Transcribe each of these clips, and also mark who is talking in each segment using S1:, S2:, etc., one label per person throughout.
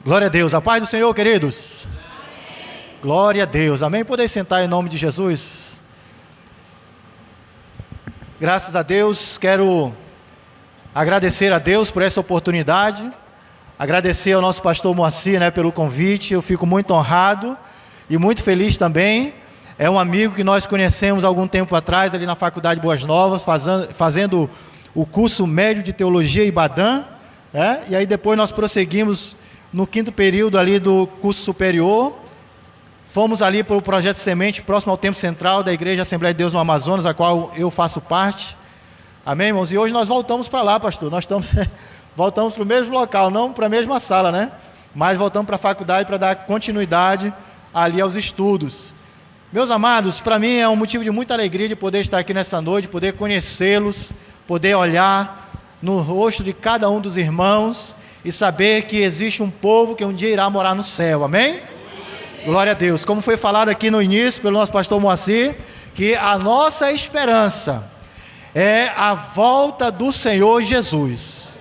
S1: Glória a Deus. A paz do Senhor, queridos. Amém. Glória a Deus. Amém. Poder sentar em nome de Jesus. Graças a Deus. Quero agradecer a Deus por essa oportunidade. Agradecer ao nosso pastor Moacir, pelo convite. Eu fico muito honrado e muito feliz também. É um amigo que nós conhecemos há algum tempo atrás, ali na Faculdade Boas Novas, fazendo o curso médio de Teologia Ibadan. E aí depois nós prosseguimos no 5º período ali do curso superior. Fomos ali para o Projeto Semente, próximo ao Templo Central da Igreja Assembleia de Deus no Amazonas, a qual eu faço parte. Amém, irmãos? E hoje nós voltamos para lá, pastor. Nós voltamos para o mesmo local, não para a mesma sala, mas voltamos para a faculdade para dar continuidade ali aos estudos. Meus amados, para mim é um motivo de muita alegria de poder estar aqui nessa noite, poder conhecê-los, poder olhar no rosto de cada um dos irmãos e saber que existe um povo que um dia irá morar no céu, amém? Glória a Deus. Como foi falado aqui no início pelo nosso pastor Moacir, que a nossa esperança é a volta do Senhor Jesus.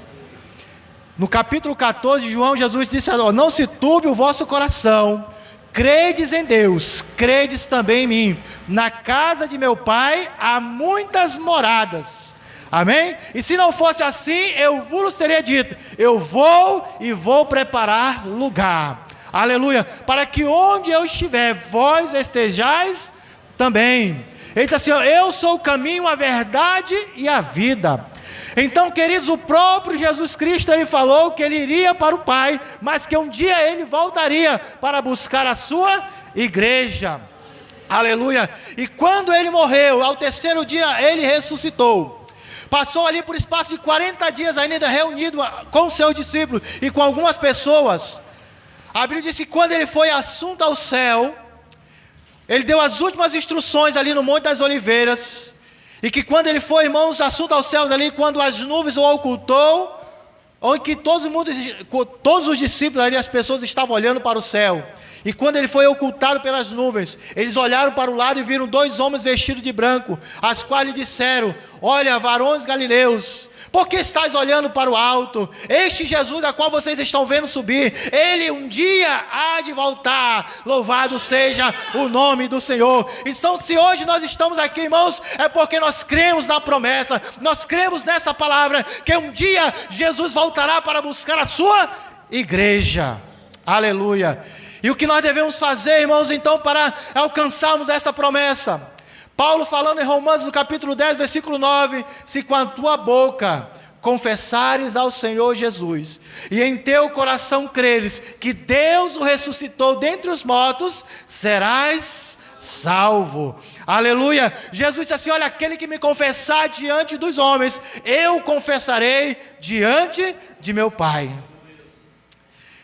S1: No capítulo 14 de João, Jesus disse: não se turbe o vosso coração, credes em Deus, credes também em mim. Na casa de meu Pai há muitas moradas. Amém? E se não fosse assim, eu vos teria dito: eu vou preparar lugar. Aleluia. Para que onde eu estiver, vós estejais também. Ele diz assim: eu sou o caminho, a verdade e a vida. Então, queridos, o próprio Jesus Cristo, ele falou que ele iria para o Pai, mas que um dia ele voltaria para buscar a sua igreja. Aleluia. E quando ele morreu, ao 3º dia ele ressuscitou. Passou ali por espaço de 40 dias ainda reunido com seus discípulos e com algumas pessoas. A Bíblia diz que quando ele foi assunto ao céu, ele deu as últimas instruções ali no Monte das Oliveiras. E que quando ele foi, irmãos, assunto ao céu ali, quando as nuvens o ocultou, onde que todos os discípulos ali, as pessoas estavam olhando para o céu. E quando ele foi ocultado pelas nuvens, eles olharam para o lado e viram 2 homens vestidos de branco, as quais lhe disseram: olha, varões galileus, por que estáis olhando para o alto? Este Jesus a qual vocês estão vendo subir, ele um dia há de voltar. Louvado seja o nome do Senhor. Então, se hoje nós estamos aqui, irmãos, é porque nós cremos na promessa, nós cremos nessa palavra, que um dia Jesus voltará para buscar a sua igreja. Aleluia. E o que nós devemos fazer, irmãos, então, para alcançarmos essa promessa? Paulo falando em Romanos, no capítulo 10, versículo 9: se com a tua boca confessares ao Senhor Jesus, e em teu coração creres que Deus o ressuscitou dentre os mortos, serás salvo. Aleluia. Jesus disse assim: olha, aquele que me confessar diante dos homens, eu confessarei diante de meu Pai.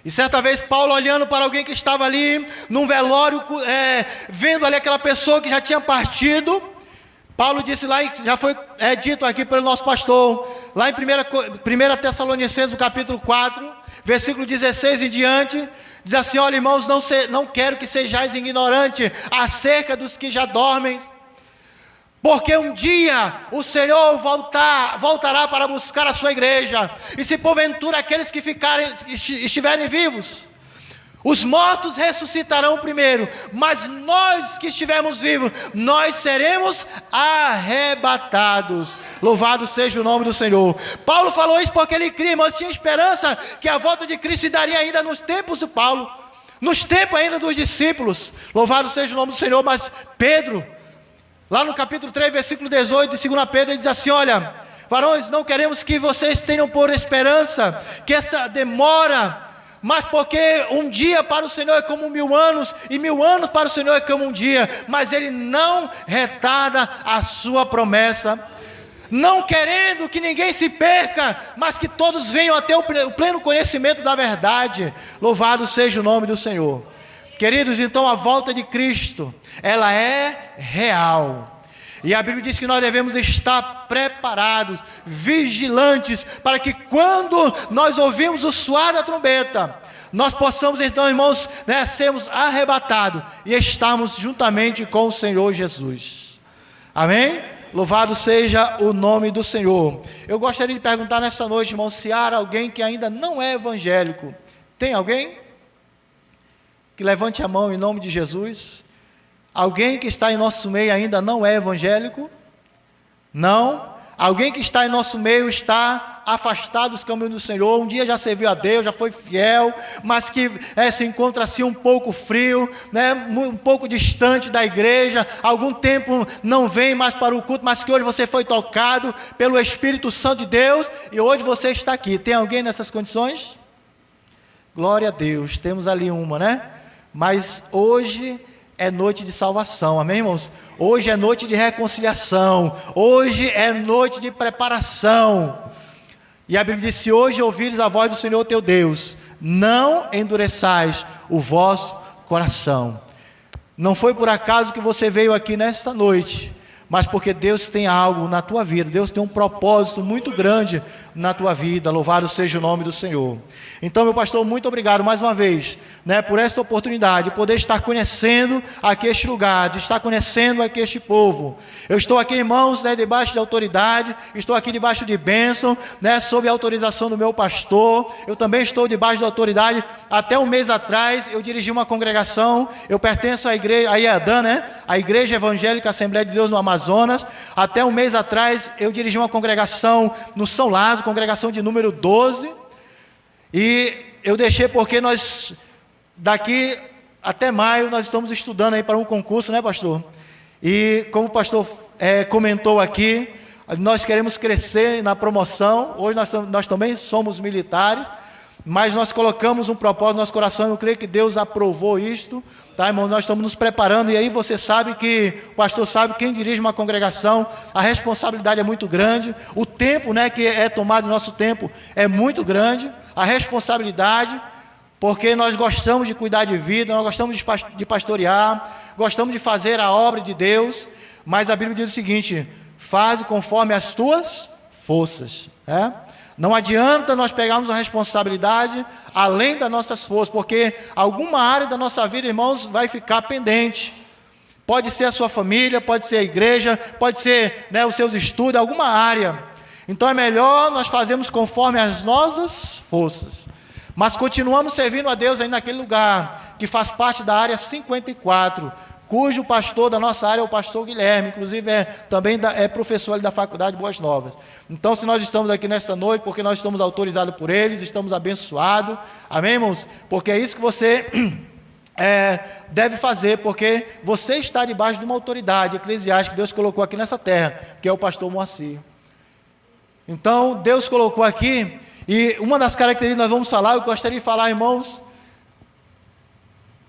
S1: E certa vez Paulo, olhando para alguém que estava ali num velório, vendo ali aquela pessoa que já tinha partido, Paulo disse lá, já foi dito aqui pelo nosso pastor, lá em 1 Tessalonicenses, no capítulo 4, versículo 16 em diante, diz assim: olha, irmãos, não quero que sejais ignorantes acerca dos que já dormem, porque um dia o Senhor voltará para buscar a sua igreja. E se porventura aqueles que estiverem vivos, os mortos ressuscitarão primeiro, mas nós que estivermos vivos, nós seremos arrebatados. Louvado seja o nome do Senhor. Paulo falou isso porque ele cria, mas tinha esperança que a volta de Cristo se daria ainda nos tempos de Paulo, nos tempos ainda dos discípulos. Louvado seja o nome do Senhor. Mas Pedro, lá no capítulo 3, versículo 18 de 2 Pedro, ele diz assim: olha, varões, não queremos que vocês tenham por esperança que essa demora, mas porque um dia para o Senhor é como 1000 anos, e 1000 anos para o Senhor é como um dia. Mas ele não retarda a sua promessa, não querendo que ninguém se perca, mas que todos venham a ter o pleno conhecimento da verdade. Louvado seja o nome do Senhor. Queridos, então a volta de Cristo, ela é real. E a Bíblia diz que nós devemos estar preparados, vigilantes, para que quando nós ouvimos o soar da trombeta, nós possamos então, irmãos, sermos arrebatados e estarmos juntamente com o Senhor Jesus. Amém? Louvado seja o nome do Senhor. Eu gostaria de perguntar nesta noite, irmão, se há alguém que ainda não é evangélico. Tem alguém? que levante a mão em nome de Jesus. Alguém que está em nosso meio ainda não é evangélico? Não. Alguém que está em nosso meio está afastado dos caminhos do Senhor, um dia já serviu a Deus, já foi fiel, mas que se encontra assim um pouco frio, né, um pouco distante da igreja, algum tempo não vem mais para o culto, mas que hoje você foi tocado pelo Espírito Santo de Deus e hoje você está aqui. Tem alguém nessas condições? Glória a Deus, temos ali uma, né? Mas hoje é noite de salvação, amém, irmãos? Hoje é noite de reconciliação, hoje é noite de preparação. E a Bíblia diz: se hoje ouvires a voz do Senhor teu Deus, não endureçais o vosso coração. Não foi por acaso que você veio aqui nesta noite, mas porque Deus tem algo na tua vida, Deus tem um propósito muito grande na tua vida. Louvado seja o nome do Senhor. Então, meu pastor, muito obrigado mais uma vez, né, por esta oportunidade de poder estar conhecendo aqui este lugar, de estar conhecendo aqui este povo. Eu estou aqui, irmãos, né, debaixo de autoridade, estou aqui debaixo de bênção, né, sob a autorização do meu pastor. Eu também estou debaixo de autoridade. Até um mês atrás eu dirigi uma congregação, eu pertenço à igreja, a IEADAN, né, a Igreja Evangélica Assembleia de Deus no Amazonas. Até um mês atrás eu dirigi uma congregação no São Lázaro, congregação de número 12, e eu deixei porque nós, daqui até maio, nós estamos estudando aí para um concurso, né, pastor? E como o pastor comentou aqui, nós queremos crescer na promoção. Hoje nós também somos militares, mas nós colocamos um propósito no nosso coração. Eu creio que Deus aprovou isto, tá, irmão? Nós estamos nos preparando, e aí você sabe que, o pastor sabe, quem dirige uma congregação, a responsabilidade é muito grande, o tempo, né, que é tomado, nosso tempo é muito grande, a responsabilidade, porque nós gostamos de cuidar de vida, nós gostamos de pastorear, gostamos de fazer a obra de Deus, mas a Bíblia diz o seguinte: faze conforme as tuas forças, Não adianta nós pegarmos a responsabilidade além das nossas forças, porque alguma área da nossa vida, irmãos, vai ficar pendente. Pode ser a sua família, pode ser a igreja, pode ser, né, os seus estudos, alguma área. Então é melhor nós fazermos conforme as nossas forças. Mas continuamos servindo a Deus aí naquele lugar, que faz parte da área 54, cujo pastor da nossa área é o pastor Guilherme, inclusive também é professor ali da Faculdade Boas Novas. Então, se nós estamos aqui nesta noite, porque nós estamos autorizados por eles, estamos abençoados, amém, irmãos? Porque é isso que você deve fazer, porque você está debaixo de uma autoridade eclesiástica que Deus colocou aqui nessa terra, que é o pastor Moacir. Então, Deus colocou aqui, e uma das características que nós vamos falar, eu gostaria de falar, irmãos,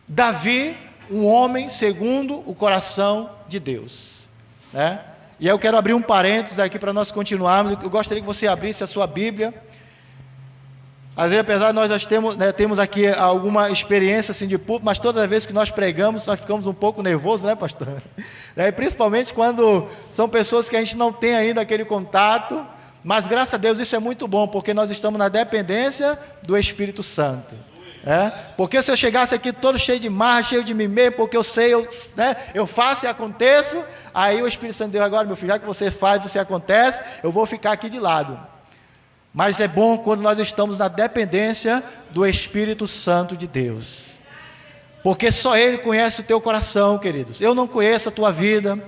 S1: Davi, um homem segundo o coração de Deus, né? E eu quero abrir um parênteses aqui para nós continuarmos. Eu gostaria que você abrisse a sua Bíblia. Às vezes, apesar de nós já temos aqui alguma experiência assim, de púlpito, mas todas as vezes que nós pregamos, nós ficamos um pouco nervosos, né, pastor? E principalmente quando são pessoas que a gente não tem ainda aquele contato, mas graças a Deus isso é muito bom, porque nós estamos na dependência do Espírito Santo. Porque se eu chegasse aqui todo cheio de marra, cheio de mimê, porque eu sei, eu faço e aconteço, aí o Espírito Santo diz: agora, meu filho, já que você faz, você acontece, eu vou ficar aqui de lado. Mas é bom quando nós estamos na dependência do Espírito Santo de Deus, porque só Ele conhece o teu coração, queridos. Eu não conheço a tua vida,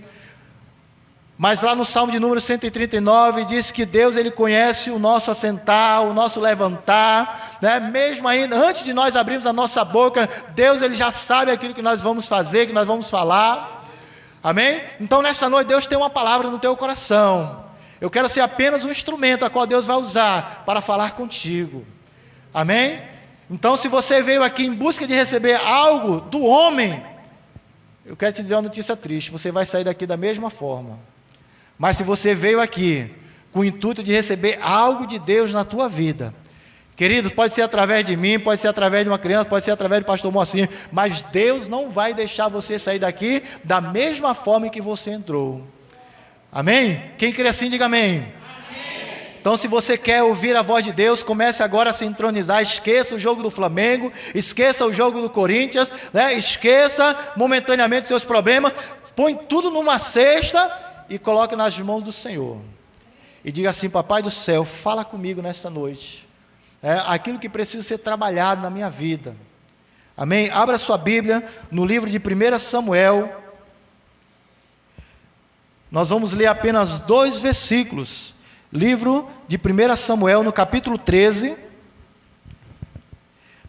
S1: mas lá no Salmo de número 139, diz que Deus, Ele conhece o nosso assentar, o nosso levantar, né? Mesmo ainda, antes de nós abrirmos a nossa boca, Deus, Ele já sabe aquilo que nós vamos fazer, que nós vamos falar, amém? Então, nesta noite, Deus tem uma palavra no teu coração. Eu quero ser apenas um instrumento a qual Deus vai usar para falar contigo, amém? Então, se você veio aqui em busca de receber algo do homem, eu quero te dizer uma notícia triste: você vai sair daqui da mesma forma. Mas se você veio aqui com o intuito de receber algo de Deus na tua vida, queridos, pode ser através de mim, pode ser através de uma criança, pode ser através do pastor Moacir, mas Deus não vai deixar você sair daqui da mesma forma em que você entrou. Amém? Quem crê assim, diga amém. Amém. Então, se você quer ouvir a voz de Deus, comece agora a se entronizar. Esqueça o jogo do Flamengo, esqueça o jogo do Corinthians, né? Esqueça momentaneamente seus problemas, põe tudo numa cesta e coloque nas mãos do Senhor, e diga assim: Papai do céu, fala comigo nesta noite, aquilo que precisa ser trabalhado na minha vida, Amém? Abra sua Bíblia no livro de 1 Samuel. Nós vamos ler apenas 2 versículos. Livro de 1 Samuel, no capítulo 13.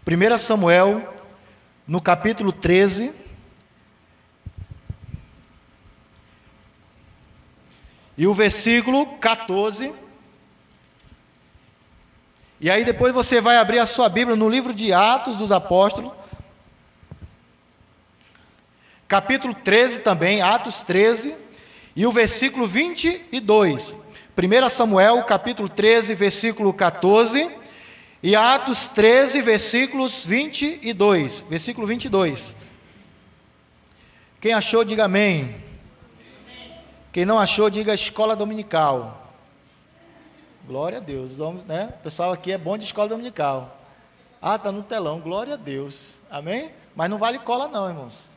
S1: 1 Samuel, no capítulo 13. E o versículo 14. E aí depois você vai abrir a sua Bíblia no livro de Atos dos Apóstolos. Capítulo 13 também, Atos 13. E o versículo 22. 1 Samuel, capítulo 13, versículo 14. E Atos 13, versículos 22. Versículo 22. Quem achou, diga amém. Quem não achou, diga escola dominical. Glória a Deus. Né? O pessoal aqui é bom de escola dominical. Ah, está no telão. Glória a Deus. Amém? Mas não vale cola não, irmãos.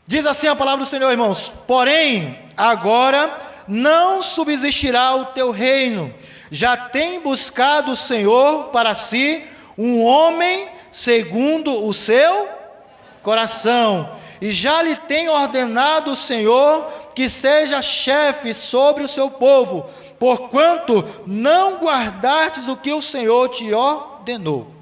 S1: Diz assim a palavra do Senhor, irmãos: porém, agora não subsistirá o teu reino. Já tem buscado o Senhor para si um homem segundo o seu coração, e já lhe tem ordenado o Senhor que seja chefe sobre o seu povo, porquanto não guardastes o que o Senhor te ordenou.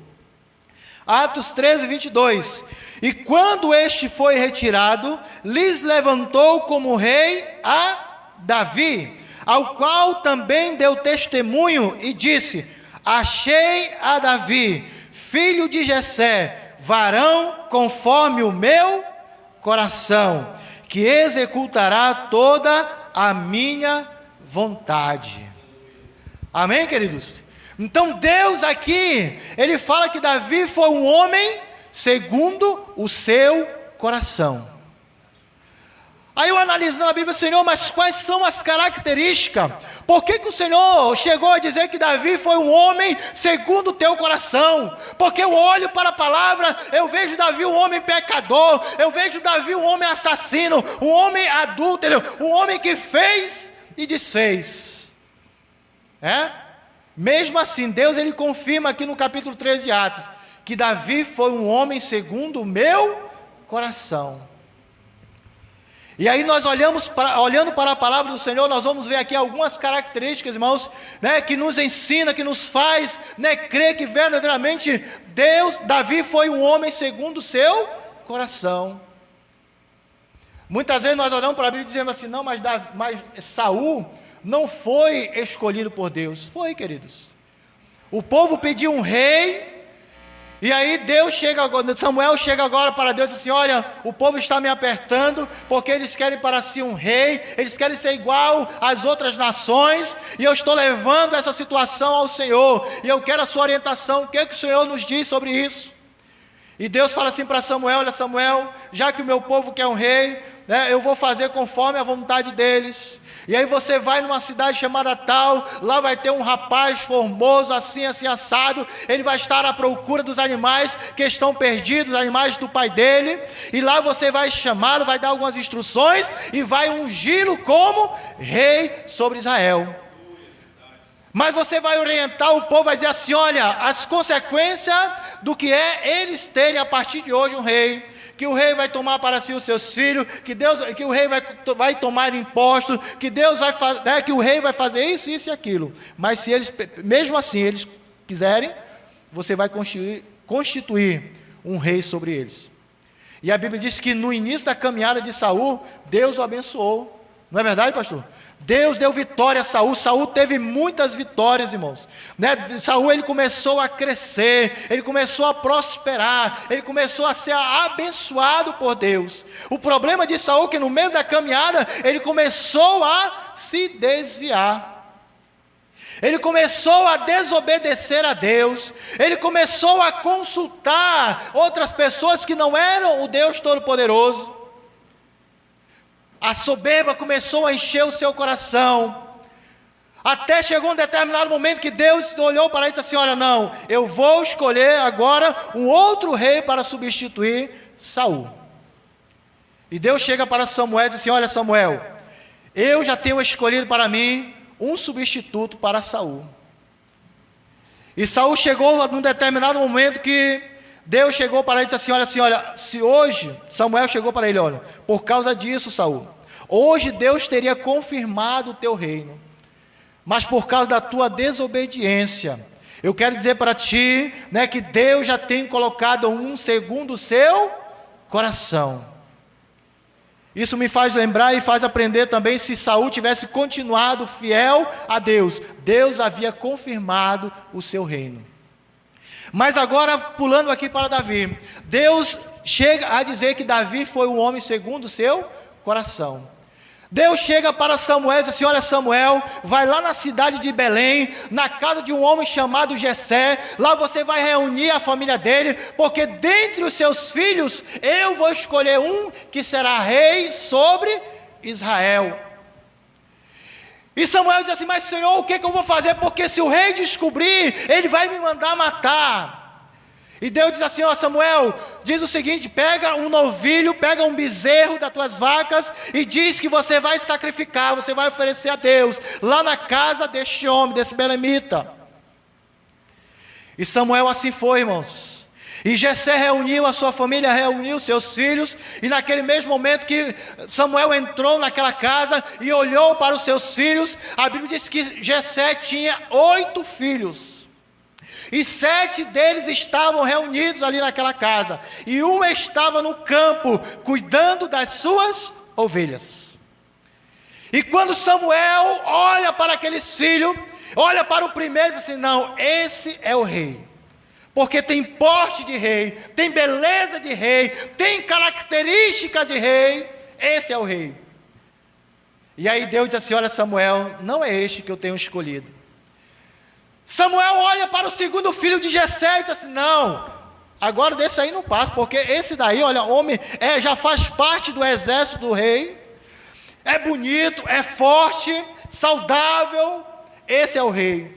S1: Atos 13, 22. E quando este foi retirado, lhes levantou como rei a Davi, ao qual também deu testemunho e disse: achei a Davi, filho de Jessé, varão conforme o meu coração, que executará toda a minha vontade. Amém, queridos? Então Deus aqui, Ele fala que Davi foi um homem segundo o seu coração. Aí eu analisando a Bíblia, Senhor, mas quais são as características? Por que o Senhor chegou a dizer que Davi foi um homem segundo o teu coração? Porque eu olho para a palavra, eu vejo Davi um homem pecador, eu vejo Davi um homem assassino, um homem adúltero, um homem que fez e desfez. Mesmo assim, Deus ele confirma aqui no capítulo 13 de Atos, que Davi foi um homem segundo o meu coração. E aí nós olhando para a palavra do Senhor, nós vamos ver aqui algumas características, irmãos, que nos ensina, que nos faz, crer que verdadeiramente Davi foi um homem segundo o seu coração. Muitas vezes nós olhamos para a Bíblia e dizemos assim: não, mas Saul não foi escolhido por Deus. Foi, queridos. O povo pediu um rei. E aí Samuel chega agora para Deus e diz assim: olha, o povo está me apertando, porque eles querem para si um rei, eles querem ser igual às outras nações, e eu estou levando essa situação ao Senhor, e eu quero a sua orientação, o que o Senhor nos diz sobre isso? E Deus fala assim para Samuel: olha, Samuel, já que o meu povo quer um rei, eu vou fazer conforme a vontade deles. E aí você vai numa cidade chamada tal, lá vai ter um rapaz formoso, assim, assim, assado. Ele vai estar à procura dos animais que estão perdidos, os animais do pai dele. E lá você vai chamá-lo, vai dar algumas instruções e vai ungí-lo como rei sobre Israel. Mas você vai orientar o povo, vai dizer assim: olha, as consequências do que é eles terem a partir de hoje um rei, que o rei vai tomar para si os seus filhos, que o rei vai tomar impostos, que o rei vai fazer isso, isso e aquilo. Mas se eles, mesmo assim, eles quiserem, você vai constituir um rei sobre eles. E a Bíblia diz que no início da caminhada de Saul, Deus o abençoou. Não é verdade, pastor? Deus deu vitória a Saul. Saul teve muitas vitórias, irmãos. Saul ele começou a crescer, ele começou a prosperar, ele começou a ser abençoado por Deus. O problema de Saul é que no meio da caminhada ele começou a se desviar. Ele começou a desobedecer a Deus, ele começou a consultar outras pessoas que não eram o Deus Todo-Poderoso. A soberba começou a encher o seu coração, até chegou um determinado momento que Deus olhou para ele e disse assim: olha, não, eu vou escolher agora um outro rei para substituir Saul. E Deus chega para Samuel e diz assim: olha, Samuel, eu já tenho escolhido para mim um substituto para Saul. E Saul chegou num determinado momento que Deus chegou para ele e disse assim, olha, se hoje, Samuel chegou para ele, olha, por causa disso, Saul, hoje Deus teria confirmado o teu reino, mas por causa da tua desobediência, eu quero dizer para ti, né, que Deus já tem colocado um segundo o seu coração. Isso me faz lembrar e faz aprender também, se Saul tivesse continuado fiel a Deus, Deus havia confirmado o seu reino. Mas agora, pulando aqui para Davi, Deus chega a dizer que Davi foi um homem segundo o seu coração. Deus chega para Samuel e diz assim, olha Samuel, vai lá na cidade de Belém, na casa de um homem chamado Jessé, lá você vai reunir a família dele, porque dentre os seus filhos, eu vou escolher um que será rei sobre Israel. E Samuel diz assim, mas Senhor, o que eu vou fazer? Porque se o rei descobrir, ele vai me mandar matar. E Deus diz assim, ó Samuel, diz o seguinte, pega um novilho, pega um bezerro das tuas vacas, e diz que você vai sacrificar, você vai oferecer a Deus, lá na casa deste homem, desse belemita. E Samuel assim foi, irmãos. E Jessé reuniu a sua família, reuniu seus filhos, e naquele mesmo momento que Samuel entrou naquela casa e olhou para os seus filhos, a Bíblia diz que Jessé tinha 8 filhos, e 7 deles estavam reunidos ali naquela casa, e um estava no campo, cuidando das suas ovelhas. E quando Samuel olha para aqueles filhos, olha para o primeiro e diz assim, não, esse é o rei. Porque tem porte de rei, tem beleza de rei, tem características de rei, esse é o rei. E aí Deus diz assim, olha Samuel, não é este que eu tenho escolhido. Samuel olha para o segundo filho de Jessé e diz assim, não, agora desse aí não passa, porque esse daí, olha, homem, já faz parte do exército do rei, é bonito, é forte, saudável, esse é o rei.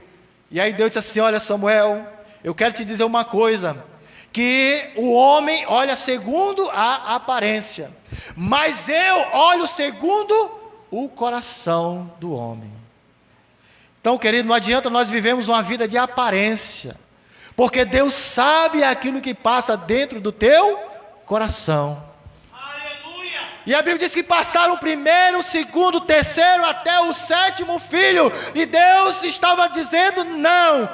S1: E aí Deus diz assim, olha Samuel, eu quero te dizer uma coisa, que o homem olha segundo a aparência, mas eu olho segundo o coração do homem. Então, querido, não adianta nós vivemos uma vida de aparência, porque Deus sabe aquilo que passa dentro do teu coração. Aleluia! E a Bíblia diz que passaram o primeiro, o segundo, o terceiro, até o 7º filho, e Deus estava dizendo, não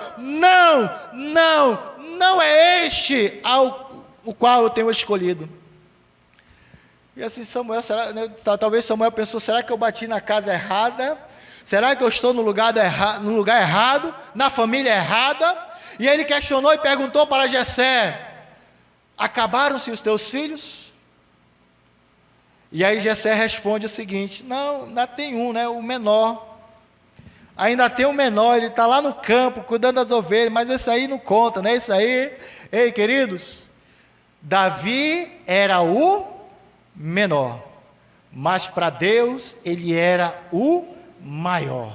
S1: é este o qual eu tenho escolhido. E assim Samuel, talvez Samuel pensou, será que eu bati na casa errada? Será que eu estou no lugar errado, na família errada? E ele questionou e perguntou para Jessé, acabaram-se os teus filhos? E aí Jessé responde o seguinte, não, ainda tem um, né, o menor. Ainda tem um menor, ele está lá no campo, cuidando das ovelhas, mas esse aí não conta, né? Isso aí, ei queridos, Davi era o menor, mas para Deus ele era o maior.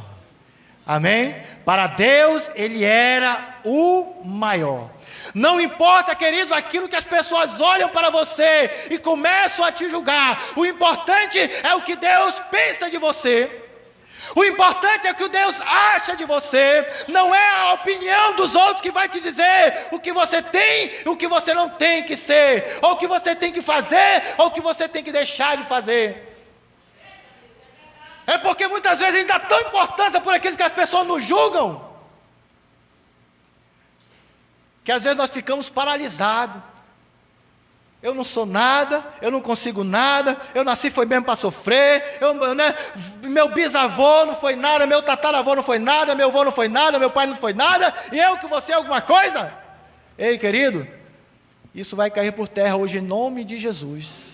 S1: Amém? Para Deus ele era o maior. Não importa, queridos, aquilo que as pessoas olham para você e começam a te julgar, o importante é o que Deus pensa de você. O importante é o que Deus acha de você, não é a opinião dos outros que vai te dizer o que você tem, o que você não tem que ser, ou o que você tem que fazer, ou o que você tem que deixar de fazer. É porque muitas vezes a gente dá tão importância por aqueles que as pessoas nos julgam, que às vezes nós ficamos paralisados. Eu não sou nada, eu não consigo nada, eu nasci foi mesmo para sofrer, meu bisavô não foi nada, meu tataravô não foi nada, meu avô não foi nada, meu pai não foi nada, e eu que você é alguma coisa? Ei querido, isso vai cair por terra hoje em nome de Jesus.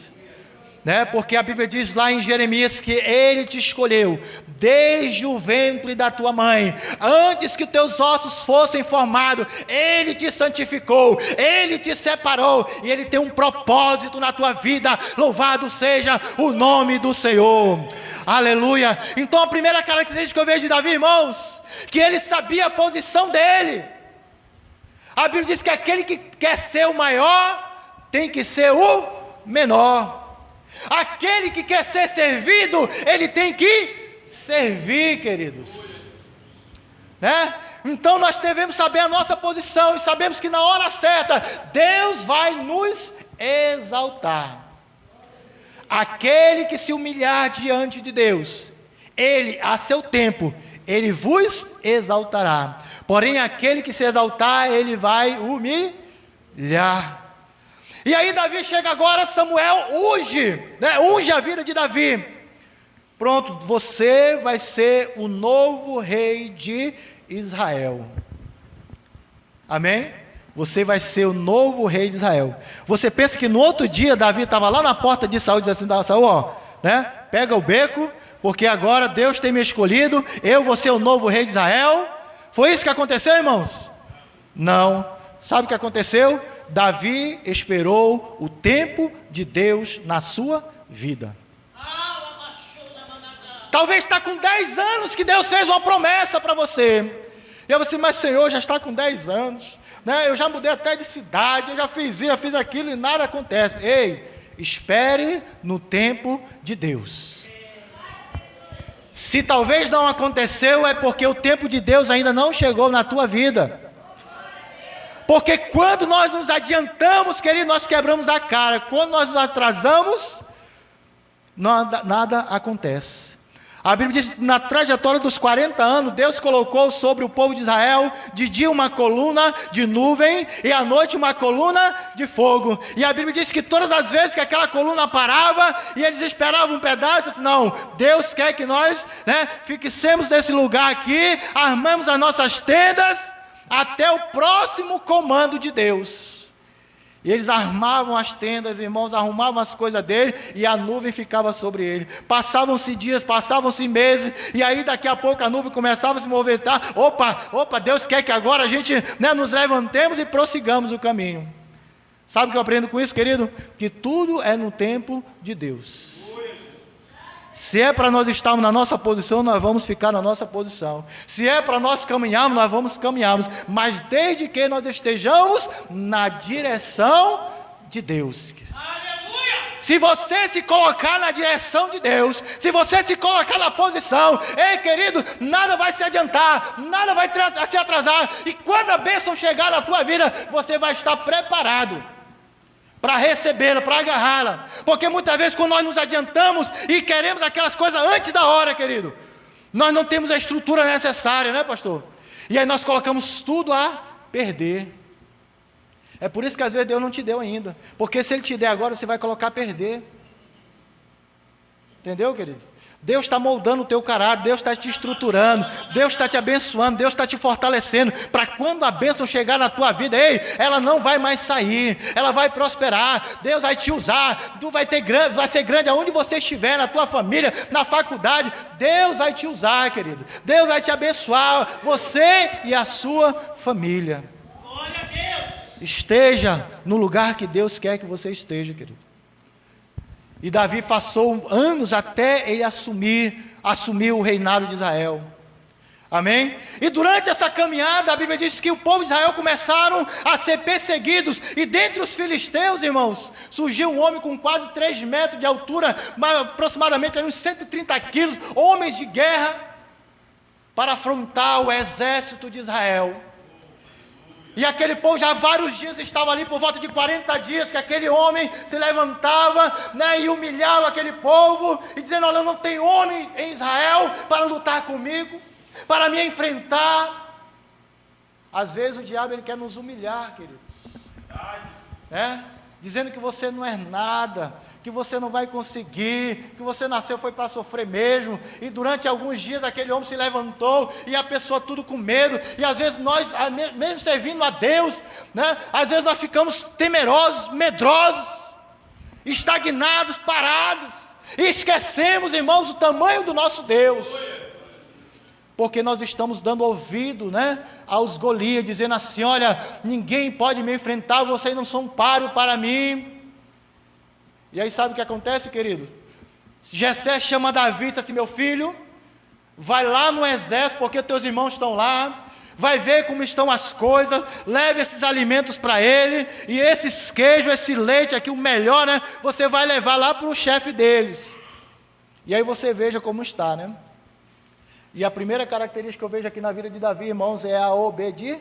S1: Porque a Bíblia diz lá em Jeremias que Ele te escolheu desde o ventre da tua mãe, antes que os teus ossos fossem formados, Ele te santificou, Ele te separou, e Ele tem um propósito na tua vida, louvado seja o nome do Senhor, aleluia. Então a primeira característica que eu vejo de Davi, irmãos, que ele sabia a posição dele. A Bíblia diz que aquele que quer ser o maior, tem que ser o menor. Aquele que quer ser servido, ele tem que servir, queridos. Então nós devemos saber a nossa posição e sabemos que na hora certa Deus vai nos exaltar. Aquele que se humilhar diante de Deus, Ele, a seu tempo, Ele vos exaltará. Porém, aquele que se exaltar, Ele vai humilhar. E aí Davi chega agora, Samuel unge a vida de Davi. Pronto, você vai ser o novo rei de Israel. Amém? Você vai ser o novo rei de Israel. Você pensa que no outro dia Davi estava lá na porta de Saul e disse assim: Saul, pega o beco, porque agora Deus tem me escolhido, eu vou ser o novo rei de Israel. Foi isso que aconteceu, irmãos? Não. Sabe o que aconteceu? Davi esperou o tempo de Deus na sua vida. Talvez está com 10 anos que Deus fez uma promessa para você. E você, mas Senhor, já está com 10 anos, eu já mudei até de cidade, eu já fiz isso, já fiz aquilo e nada acontece. Ei, espere no tempo de Deus. Se talvez não aconteceu, é porque o tempo de Deus ainda não chegou na tua vida. Porque quando nós nos adiantamos, querido, nós quebramos a cara. Quando nós nos atrasamos, nada acontece. A Bíblia diz que na trajetória dos 40 anos, Deus colocou sobre o povo de Israel, de dia uma coluna de nuvem, e à noite uma coluna de fogo. E a Bíblia diz que todas as vezes que aquela coluna parava, e eles esperavam um pedaço, assim, não, Deus quer que nós fiquemos nesse lugar aqui, armamos as nossas tendas, até o próximo comando de Deus. E eles armavam as tendas, irmãos, arrumavam as coisas dele, e a nuvem ficava sobre ele. Passavam-se dias, passavam-se meses, e aí daqui a pouco a nuvem começava a se movimentar. Opa, Deus quer que agora a gente nos levantemos e prossigamos o caminho. Sabe o que eu aprendo com isso, querido? Que tudo é no tempo de Deus. Se é para nós estarmos na nossa posição, nós vamos ficar na nossa posição. Se é para nós caminharmos, nós vamos caminharmos. Mas desde que nós estejamos na direção de Deus. Aleluia! Se você se colocar na direção de Deus, se você se colocar na posição, ei querido, nada vai se adiantar, nada vai se atrasar. E quando a bênção chegar na tua vida, você vai estar preparado para recebê-la, para agarrá-la. Porque muitas vezes quando nós nos adiantamos e queremos aquelas coisas antes da hora, querido, nós não temos a estrutura necessária, pastor? E aí nós colocamos tudo a perder. É por isso que às vezes Deus não te deu ainda, porque se Ele te der agora, você vai colocar a perder. Entendeu, querido? Deus está moldando o teu caráter, Deus está te estruturando, Deus está te abençoando, Deus está te fortalecendo, para quando a bênção chegar na tua vida, ela não vai mais sair, ela vai prosperar, Deus vai te usar, tu vai ser grande aonde você estiver, na tua família, na faculdade, Deus vai te usar, querido, Deus vai te abençoar, você e a sua família. Glória a Deus! Esteja no lugar que Deus quer que você esteja, querido. E Davi passou anos até ele assumir o reinado de Israel. Amém? E durante essa caminhada, a Bíblia diz que o povo de Israel começaram a ser perseguidos. E dentre os filisteus, irmãos, surgiu um homem com quase 3 metros de altura, aproximadamente uns 130 quilos, homens de guerra, para afrontar o exército de Israel. E aquele povo já há vários dias estava ali, por volta de 40 dias, que aquele homem se levantava, e humilhava aquele povo, e dizendo: olha, não tem homem em Israel para lutar comigo, para me enfrentar. Às vezes o diabo ele quer nos humilhar, queridos, dizendo que você não é nada, que você não vai conseguir, que você nasceu foi para sofrer mesmo. E durante alguns dias aquele homem se levantou, e a pessoa tudo com medo, e às vezes nós, mesmo servindo a Deus, às vezes nós ficamos temerosos, medrosos, estagnados, parados, e esquecemos, irmãos, o tamanho do nosso Deus, porque nós estamos dando ouvido aos Golias, dizendo assim: olha, ninguém pode me enfrentar, vocês não são páreo para mim. E aí sabe o que acontece, querido? Jessé chama Davi e diz assim: meu filho, vai lá no exército, porque teus irmãos estão lá, vai ver como estão as coisas, leve esses alimentos para ele, e esses queijos, esse leite aqui, o melhor, você vai levar lá para o chefe deles. E aí você veja como está, E a primeira característica que eu vejo aqui na vida de Davi, irmãos, é a obediência.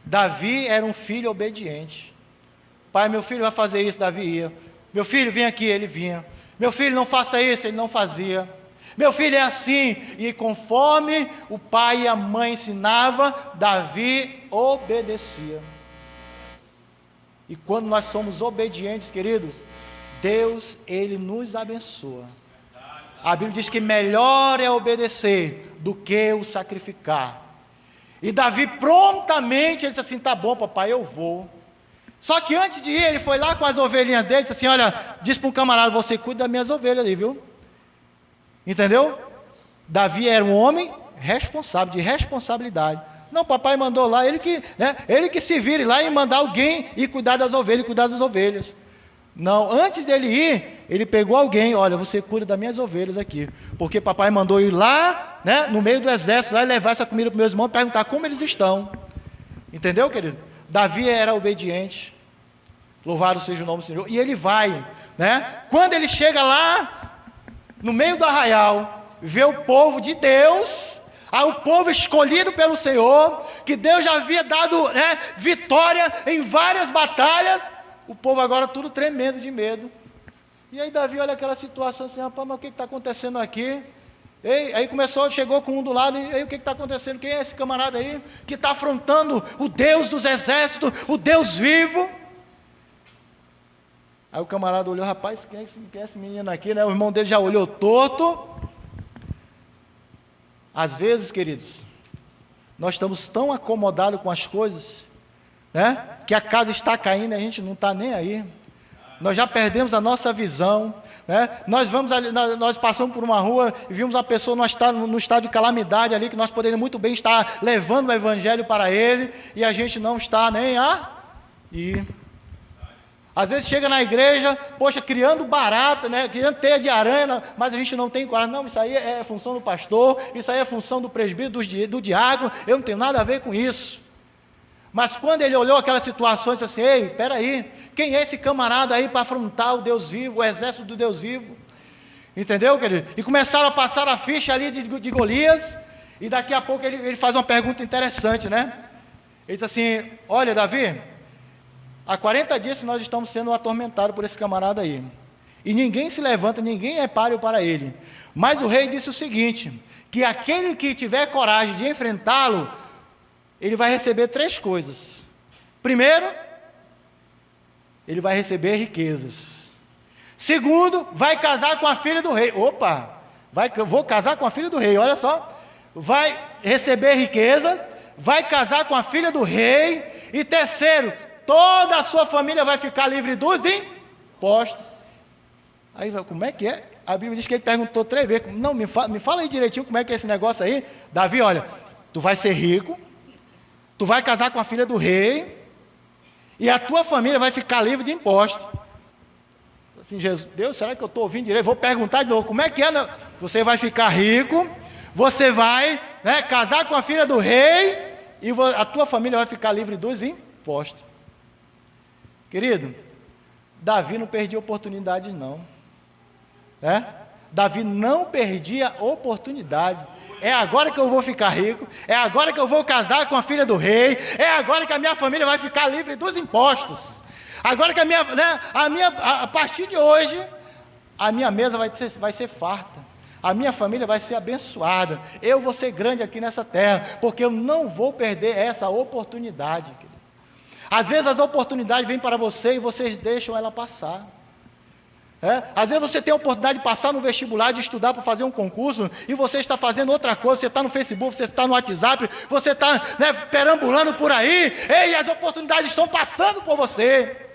S1: Davi era um filho obediente. Pai, meu filho vai fazer isso, Davi ia. Meu filho, vem aqui, ele vinha. Meu filho, não faça isso, ele não fazia. Meu filho é assim. E conforme o pai e a mãe ensinavam, Davi obedecia. E quando nós somos obedientes, queridos, Deus, Ele nos abençoa. A Bíblia diz que melhor é obedecer do que o sacrificar. E Davi prontamente, ele disse assim, tá bom papai, eu vou. Só que antes de ir, ele foi lá com as ovelhinhas dele, disse assim, olha, diz para um camarada, você cuida das minhas ovelhas ali, viu? Entendeu? Davi era um homem responsável, de responsabilidade. Não, papai mandou lá, ele que se vire lá e mandar alguém ir cuidar das ovelhas, Não, antes dele ir, ele pegou alguém, olha, você cuida das minhas ovelhas aqui, porque papai mandou ir lá, no meio do exército, lá e levar essa comida para meus irmãos, perguntar como eles estão. Entendeu, querido? Davi era obediente, louvado seja o nome do Senhor, e ele vai, quando ele chega lá, no meio do arraial, vê o povo de Deus, o povo escolhido pelo Senhor, que Deus já havia dado vitória em várias batalhas, o povo agora tudo tremendo de medo. E aí Davi olha aquela situação assim, rapaz, mas o que está acontecendo aqui? Aí chegou com um do lado, e aí o que está acontecendo? Quem é esse camarada aí, que está afrontando o Deus dos exércitos, o Deus vivo? Aí o camarada olhou, rapaz, quem é esse menino aqui, O irmão dele já olhou torto. Às vezes, queridos, nós estamos tão acomodados com as coisas, que a casa está caindo e a gente não está nem aí. Nós já perdemos a nossa visão, nós passamos por uma rua e vimos uma pessoa no estado de calamidade ali, que nós poderíamos muito bem estar levando o evangelho para ele, e a gente não está nem aí. Às vezes chega na igreja, criando barata, criando teia de aranha, mas a gente não tem coragem. Não, isso aí é função do pastor, isso aí é função do presbítero, do diácono, eu não tenho nada a ver com isso. Mas quando ele olhou aquela situação, ele disse assim, ei, peraí, quem é esse camarada aí para afrontar o Deus vivo, o exército do Deus vivo? Entendeu, querido? E começaram a passar a ficha ali de Golias, e daqui a pouco ele faz uma pergunta interessante, Ele diz assim, olha Davi, há 40 dias que nós estamos sendo atormentados por esse camarada aí. E ninguém se levanta, ninguém é páreo para ele. Mas o rei disse o seguinte, que aquele que tiver coragem de enfrentá-lo, ele vai receber 3 coisas. Primeiro, ele vai receber riquezas. Segundo, vai casar com a filha do rei. Opa, vou casar com a filha do rei, olha só. Vai receber riqueza, vai casar com a filha do rei. E terceiro, toda a sua família vai ficar livre dos impostos. Aí, como é que é? A Bíblia diz que ele perguntou 3 vezes. Não, me fala aí direitinho como é que é esse negócio aí. Davi, olha, tu vai ser rico, tu vai casar com a filha do rei, e a tua família vai ficar livre de impostos. Assim, Deus, será que eu estou ouvindo direito? Vou perguntar de novo, como é que é? Você vai ficar rico, você vai casar com a filha do rei, e a tua família vai ficar livre dos impostos. Querido, Davi não perdia oportunidades não. Davi não perdia oportunidade. É agora que eu vou ficar rico, é agora que eu vou casar com a filha do rei, é agora que a minha família vai ficar livre dos impostos. Agora que a partir de hoje, a minha mesa vai ser farta. A minha família vai ser abençoada. Eu vou ser grande aqui nessa terra, porque eu não vou perder essa oportunidade, querido. Às vezes as oportunidades vêm para você e vocês deixam ela passar. Às vezes você tem a oportunidade de passar no vestibular, de estudar para fazer um concurso, e você está fazendo outra coisa, você está no Facebook, você está no WhatsApp, você está perambulando por aí, e as oportunidades estão passando por você.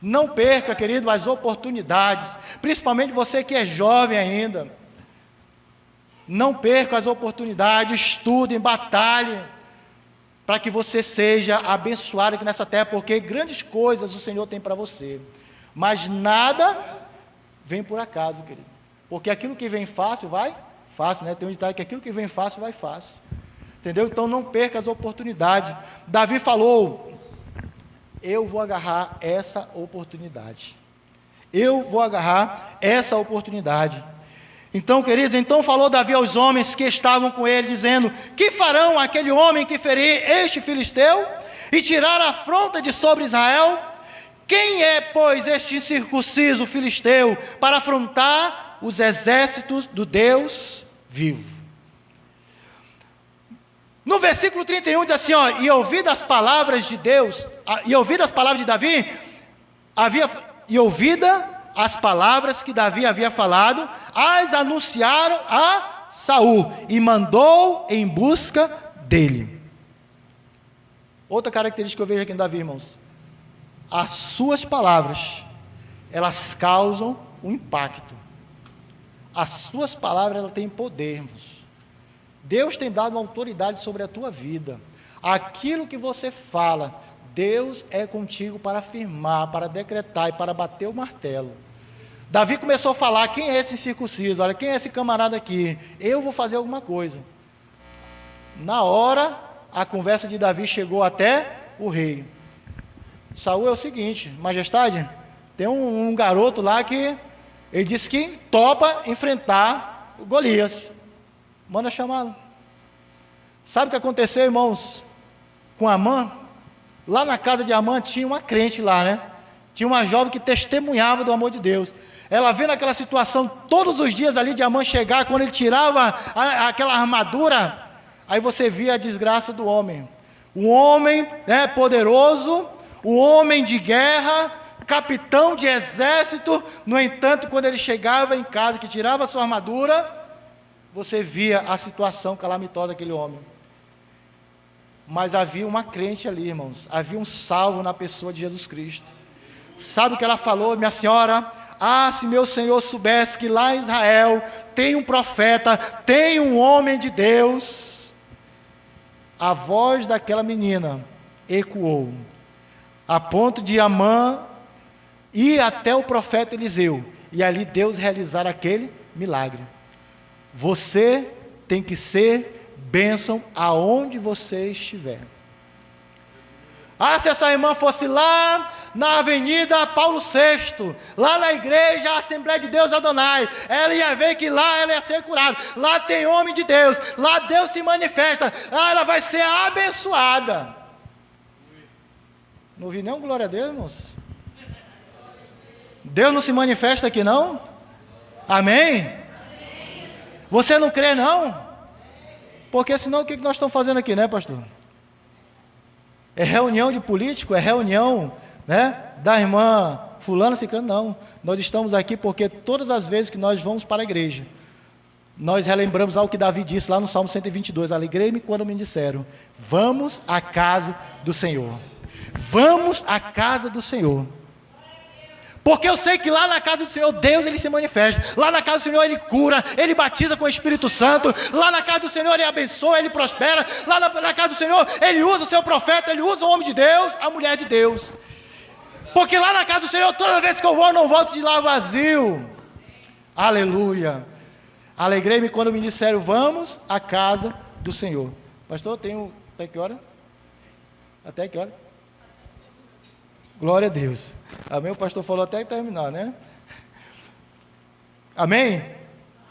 S1: Não perca, querido, as oportunidades, principalmente você que é jovem ainda. Não perca as oportunidades, estudem, batalhem, para que você seja abençoado aqui nessa terra, porque grandes coisas o Senhor tem para você, mas nada vem por acaso, querido, porque aquilo que vem fácil, vai fácil, tem um ditado que aquilo que vem fácil, vai fácil, entendeu? Então não perca as oportunidades. Davi falou, eu vou agarrar essa oportunidade, eu vou agarrar essa oportunidade. Então, queridos, então falou Davi aos homens que estavam com ele, dizendo: que farão aquele homem que ferir este filisteu e tirar a afronta de sobre Israel? Quem é, pois, este incircunciso filisteu para afrontar os exércitos do Deus vivo? No versículo 31 diz assim, ó: e ouvidas as palavras de Deus, e ouvidas as palavras de Davi, as palavras que Davi havia falado, as anunciaram a Saul, e mandou em busca dele. Outra característica que eu vejo aqui em Davi, irmãos: as suas palavras, elas causam um impacto. As suas palavras, elas têm poder, irmãos. Deus tem dado uma autoridade sobre a tua vida. Aquilo que você fala, Deus é contigo para afirmar, para decretar e para bater o martelo. Davi começou a falar: quem é esse incircunciso? Olha, quem é esse camarada aqui? Eu vou fazer alguma coisa. Na hora, a conversa de Davi chegou até o rei. Saul é o seguinte: majestade, tem um garoto lá que ele disse que topa enfrentar o Golias. Manda chamá-lo. Sabe o que aconteceu, irmãos, com Amã? Lá na casa de Amã tinha uma crente lá, né? Tinha uma jovem que testemunhava do amor de Deus. Ela vendo aquela situação todos os dias ali de Amã chegar, quando ele tirava aquela armadura, aí você via a desgraça do homem. Um homem, né, poderoso, um homem de guerra, capitão de exército. No entanto, quando ele chegava em casa, que tirava a sua armadura, você via a situação calamitosa daquele homem. Mas havia uma crente ali, irmãos. Havia um salvo na pessoa de Jesus Cristo. Sabe o que ela falou? Minha senhora: ah, se meu Senhor soubesse que lá em Israel tem um profeta, tem um homem de Deus. A voz daquela menina ecoou, a ponto de Amã ir até o profeta Eliseu, e ali Deus realizar aquele milagre. Você tem que ser bênção aonde você estiver. Ah, se essa irmã fosse lá na Avenida Paulo VI, lá na igreja Assembleia de Deus Adonai, ela ia ver que lá ela ia ser curada. Lá tem homem de Deus, lá Deus se manifesta, lá ela vai ser abençoada. Não ouvi nenhum glória a Deus, irmãos? Deus não se manifesta aqui, não? Amém? Você não crê, não? Porque senão o que nós estamos fazendo aqui, né, pastor? É reunião de político? É reunião, né, da irmã fulana, ciclana? Não. Nós estamos aqui porque todas as vezes que nós vamos para a igreja, nós relembramos algo que Davi disse lá no Salmo 122. Alegrei-me quando me disseram: vamos à casa do Senhor. Vamos à casa do Senhor. Porque eu sei que lá na casa do Senhor, Deus ele se manifesta. Lá na casa do Senhor ele cura, ele batiza com o Espírito Santo. Lá na casa do Senhor ele abençoa, ele prospera. Lá na casa do Senhor ele usa o seu profeta, ele usa o homem de Deus, a mulher de Deus. Porque lá na casa do Senhor, toda vez que eu vou, eu não volto de lá vazio. Aleluia. Alegrei-me quando me disseram: vamos à casa do Senhor. Pastor, tenho até que hora? Até que hora? Glória a Deus. Amém? O pastor falou até terminar, né? Amém?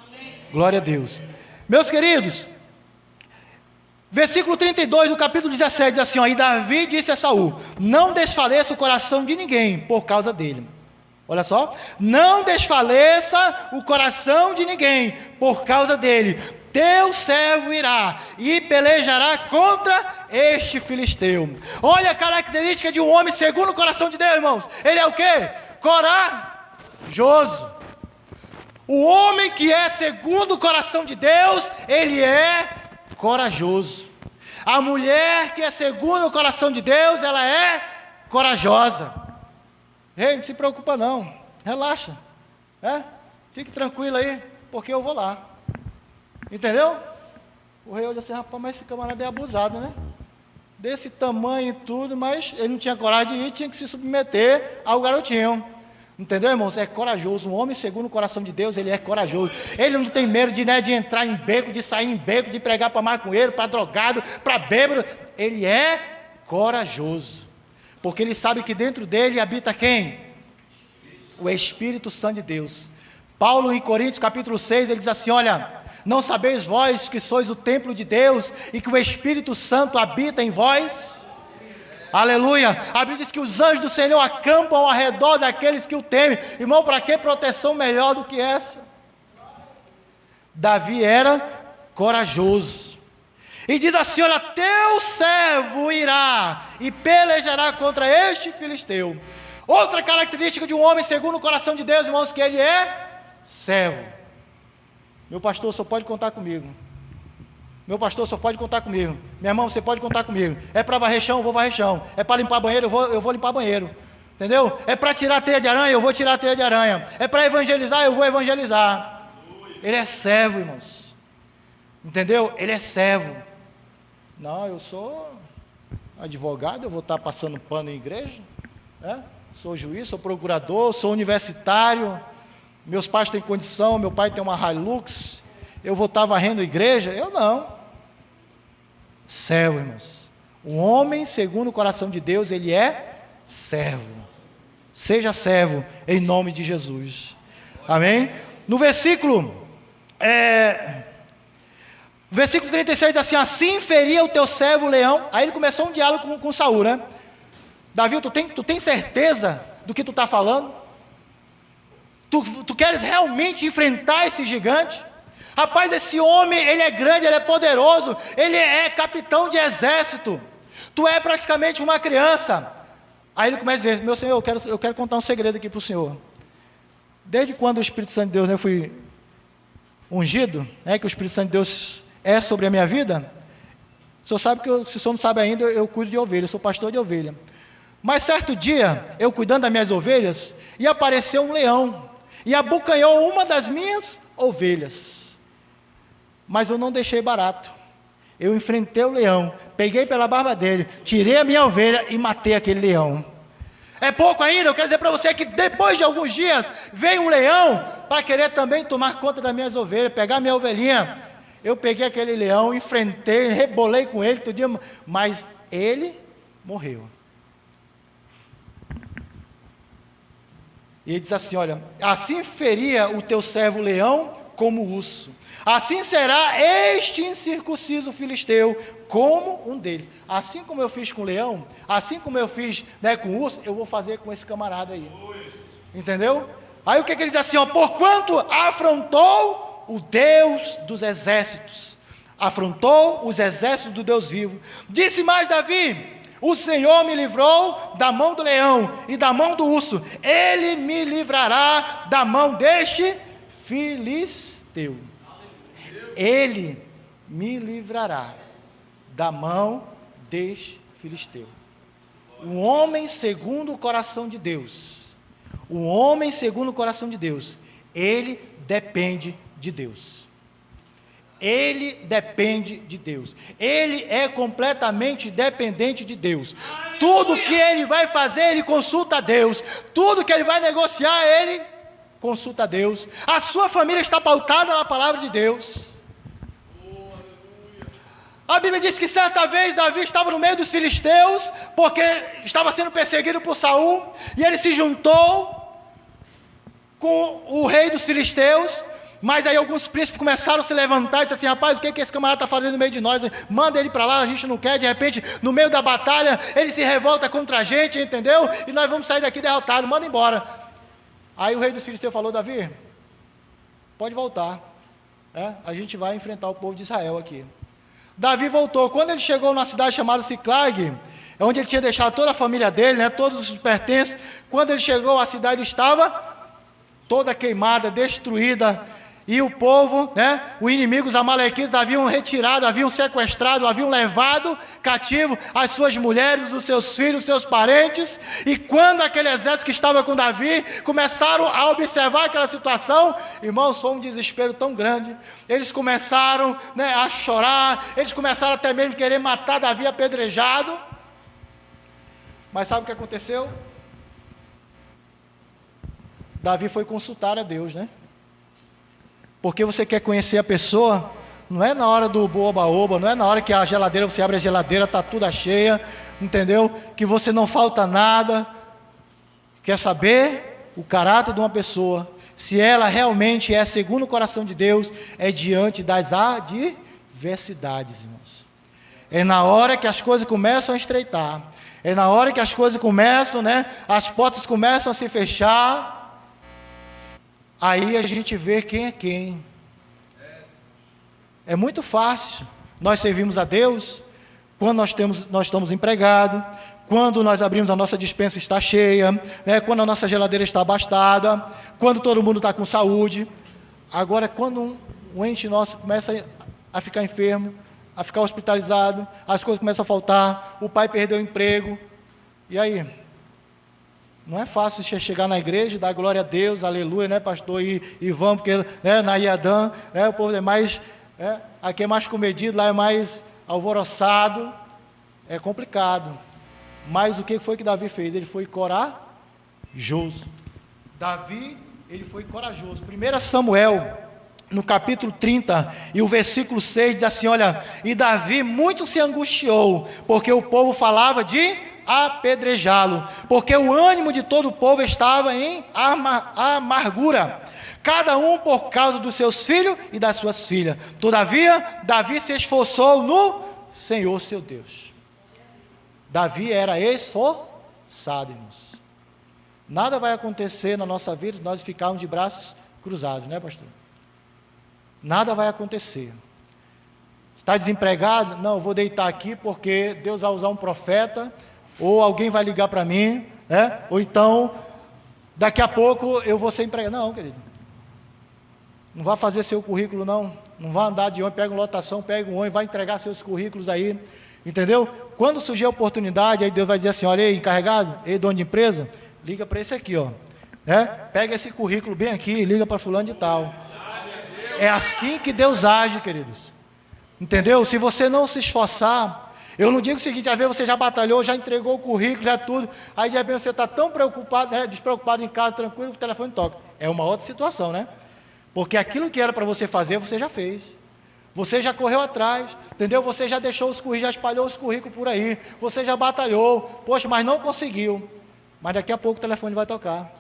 S1: Amém? Glória a Deus. Meus queridos, versículo 32 do capítulo 17 diz assim, ó: e Davi disse a Saul: não desfaleça o coração de ninguém por causa dele. Olha só, não desfaleça o coração de ninguém por causa dele. Teu servo irá e pelejará contra este filisteu. Olha a característica de um homem segundo o coração de Deus, irmãos. Ele é o quê? Corajoso. O homem que é segundo o coração de Deus, ele é corajoso. A mulher que é segundo o coração de Deus, ela é corajosa. Ei, não se preocupa não, relaxa, fique tranquilo aí, porque eu vou lá. Entendeu? O rei olha assim: rapaz, mas esse camarada é abusado, né? Desse tamanho e tudo, mas ele não tinha coragem de ir, tinha que se submeter ao garotinho. Entendeu, irmãos? É corajoso. Um homem segundo o coração de Deus, ele é corajoso. Ele não tem medo de entrar em beco, de sair em beco, de pregar para maconheiro, para drogado, para bêbado. Ele é corajoso. Porque ele sabe que dentro dele habita quem? O Espírito Santo de Deus. Paulo em Coríntios capítulo 6, ele diz assim, olha, não sabeis vós que sois o templo de Deus e que o Espírito Santo habita em vós? Aleluia. A Bíblia diz que os anjos do Senhor acampam ao redor daqueles que o temem. Irmão, para que proteção melhor do que essa? Davi era corajoso. E diz assim, olha, teu servo irá e pelejará contra este filisteu. Outra característica de um homem segundo o coração de Deus, irmãos, que ele é servo. Meu pastor, só pode contar comigo. Meu pastor, só pode contar comigo. Meu irmão, você pode contar comigo. É para varrer chão, eu vou varrer chão. É para limpar banheiro, eu vou limpar banheiro. Entendeu? É para tirar a teia de aranha, eu vou tirar a teia de aranha. É para evangelizar, eu vou evangelizar. Ele é servo, irmãos. Entendeu? Ele é servo. Não, eu sou advogado, eu vou estar passando pano em igreja. Sou juiz, sou procurador, sou universitário. Meus pais têm condição, meu pai tem uma Hilux. Eu vou estar varrendo a igreja? Eu não. Servo, irmãos. O homem, segundo o coração de Deus, ele é servo. Seja servo, em nome de Jesus. Amém? No versículo 36 diz assim, assim feria o teu servo o leão. Aí ele começou um diálogo com Saul, né? Davi, tu tem certeza do que tu está falando? Tu queres realmente enfrentar esse gigante? Rapaz, esse homem, ele é grande, ele é poderoso, ele é capitão de exército. Tu é praticamente uma criança. Aí ele começa a dizer, meu Senhor, eu quero contar um segredo aqui para o Senhor. Desde quando o Espírito Santo de Deus, eu fui ungido, que o Espírito Santo de Deus é sobre a minha vida, o senhor sabe que, se o senhor não sabe ainda, eu cuido de ovelhas, sou pastor de ovelha. Mas certo dia, eu cuidando das minhas ovelhas, e apareceu um leão, e abocanhou uma das minhas ovelhas. Mas eu não deixei barato. Eu enfrentei o leão, peguei pela barba dele, tirei a minha ovelha e matei aquele leão. É pouco ainda, eu quero dizer para você que depois de alguns dias, veio um leão para querer também tomar conta das minhas ovelhas, pegar minha ovelhinha. Eu peguei aquele leão, enfrentei, rebolei com ele, tudinho, mas ele morreu. E ele diz assim, olha, assim feria o teu servo leão como urso. Assim será este incircunciso filisteu como um deles. Assim como eu fiz com o leão, assim como eu fiz com o urso, eu vou fazer com esse camarada aí. Entendeu? Aí o que ele diz assim, ó, porquanto afrontou o Deus dos exércitos, afrontou os exércitos do Deus vivo. Disse mais Davi, o Senhor me livrou da mão do leão e da mão do urso, ele me livrará da mão deste filisteu. Ele me livrará da mão deste filisteu. Um homem segundo o coração de Deus, um homem segundo o coração de Deus, ele depende de Deus. Ele depende de Deus. Ele é completamente dependente de Deus. Tudo que ele vai fazer, ele consulta a Deus. Tudo que ele vai negociar, ele consulta a Deus. A sua família está pautada na palavra de Deus. A Bíblia diz que certa vez Davi estava no meio dos filisteus, porque estava sendo perseguido por Saul, e ele se juntou com o rei dos filisteus. Mas aí alguns príncipes começaram a se levantar e disseram assim, rapaz, o que esse camarada está fazendo no meio de nós? Manda ele para lá, a gente não quer. De repente, no meio da batalha, ele se revolta contra a gente, entendeu? E nós vamos sair daqui derrotados, manda embora. Aí o rei dos filisteus falou, Davi, pode voltar, a gente vai enfrentar o povo de Israel aqui. Davi voltou. Quando ele chegou numa cidade chamada Siclag, onde ele tinha deixado toda a família dele, todos os pertences, quando ele chegou, a cidade estava toda queimada, destruída, e o povo, os inimigos, os amalequitas, haviam retirado, haviam sequestrado, haviam levado cativo as suas mulheres, os seus filhos, os seus parentes. E quando aquele exército que estava com Davi começaram a observar aquela situação, irmãos, foi um desespero tão grande. Eles começaram a chorar, eles começaram até mesmo a querer matar Davi apedrejado. Mas sabe o que aconteceu? Davi foi consultar a Deus, Porque você quer conhecer a pessoa, não é na hora do oba-oba, não é na hora que a geladeira, você abre a geladeira, está toda cheia, entendeu? Que você não falta nada. Quer saber o caráter de uma pessoa, se ela realmente é segundo o coração de Deus, é diante das adversidades, irmãos. É na hora que as coisas começam a estreitar, é na hora que as coisas começam, as portas começam a se fechar, aí a gente vê quem é quem. É muito fácil nós servimos a Deus quando nós estamos empregados, quando nós abrimos a nossa despensa está cheia, quando a nossa geladeira está abastada, quando todo mundo está com saúde. Agora, quando um ente nosso começa a ficar enfermo, a ficar hospitalizado, as coisas começam a faltar, o pai perdeu o emprego, e aí? Não é fácil chegar na igreja, dar glória a Deus, aleluia, pastor, e vamos, porque na Iadã, o povo é mais, aqui é mais comedido, lá é mais alvoroçado, é complicado. Mas o que foi que Davi fez? Ele foi corajoso. Davi, ele foi corajoso. 1 Samuel, no capítulo 30, e o versículo 6 diz assim, olha, e Davi muito se angustiou, porque o povo falava de apedrejá-lo, porque o ânimo de todo o povo estava em amargura, cada um por causa dos seus filhos e das suas filhas. Todavia, Davi se esforçou no Senhor seu Deus. Davi era esforçado, irmãos. Nada vai acontecer na nossa vida se nós ficarmos de braços cruzados, pastor? Nada vai acontecer. Está desempregado? Não, eu vou deitar aqui porque Deus vai usar um profeta, ou alguém vai ligar para mim, ou então, daqui a pouco eu vou ser empregado. Não, querido. Não vai fazer seu currículo, não. Não vai andar de ônibus, pega uma lotação, pega um ônibus, vai entregar seus currículos aí. Entendeu? Quando surgir a oportunidade, aí Deus vai dizer assim, olha aí, encarregado, ei, dono de empresa, liga para esse aqui, pega esse currículo bem aqui, liga para fulano de tal. É assim que Deus age, queridos. Entendeu? Se você não se esforçar, eu não digo o seguinte, às vezes você já batalhou, já entregou o currículo, já tudo, aí de repente você está tão preocupado, despreocupado em casa, tranquilo, que o telefone toca. É uma outra situação, Porque aquilo que era para você fazer, você já fez. Você já correu atrás, entendeu? Você já deixou os currículos, já espalhou os currículos por aí, você já batalhou, poxa, mas não conseguiu. Mas daqui a pouco o telefone vai tocar.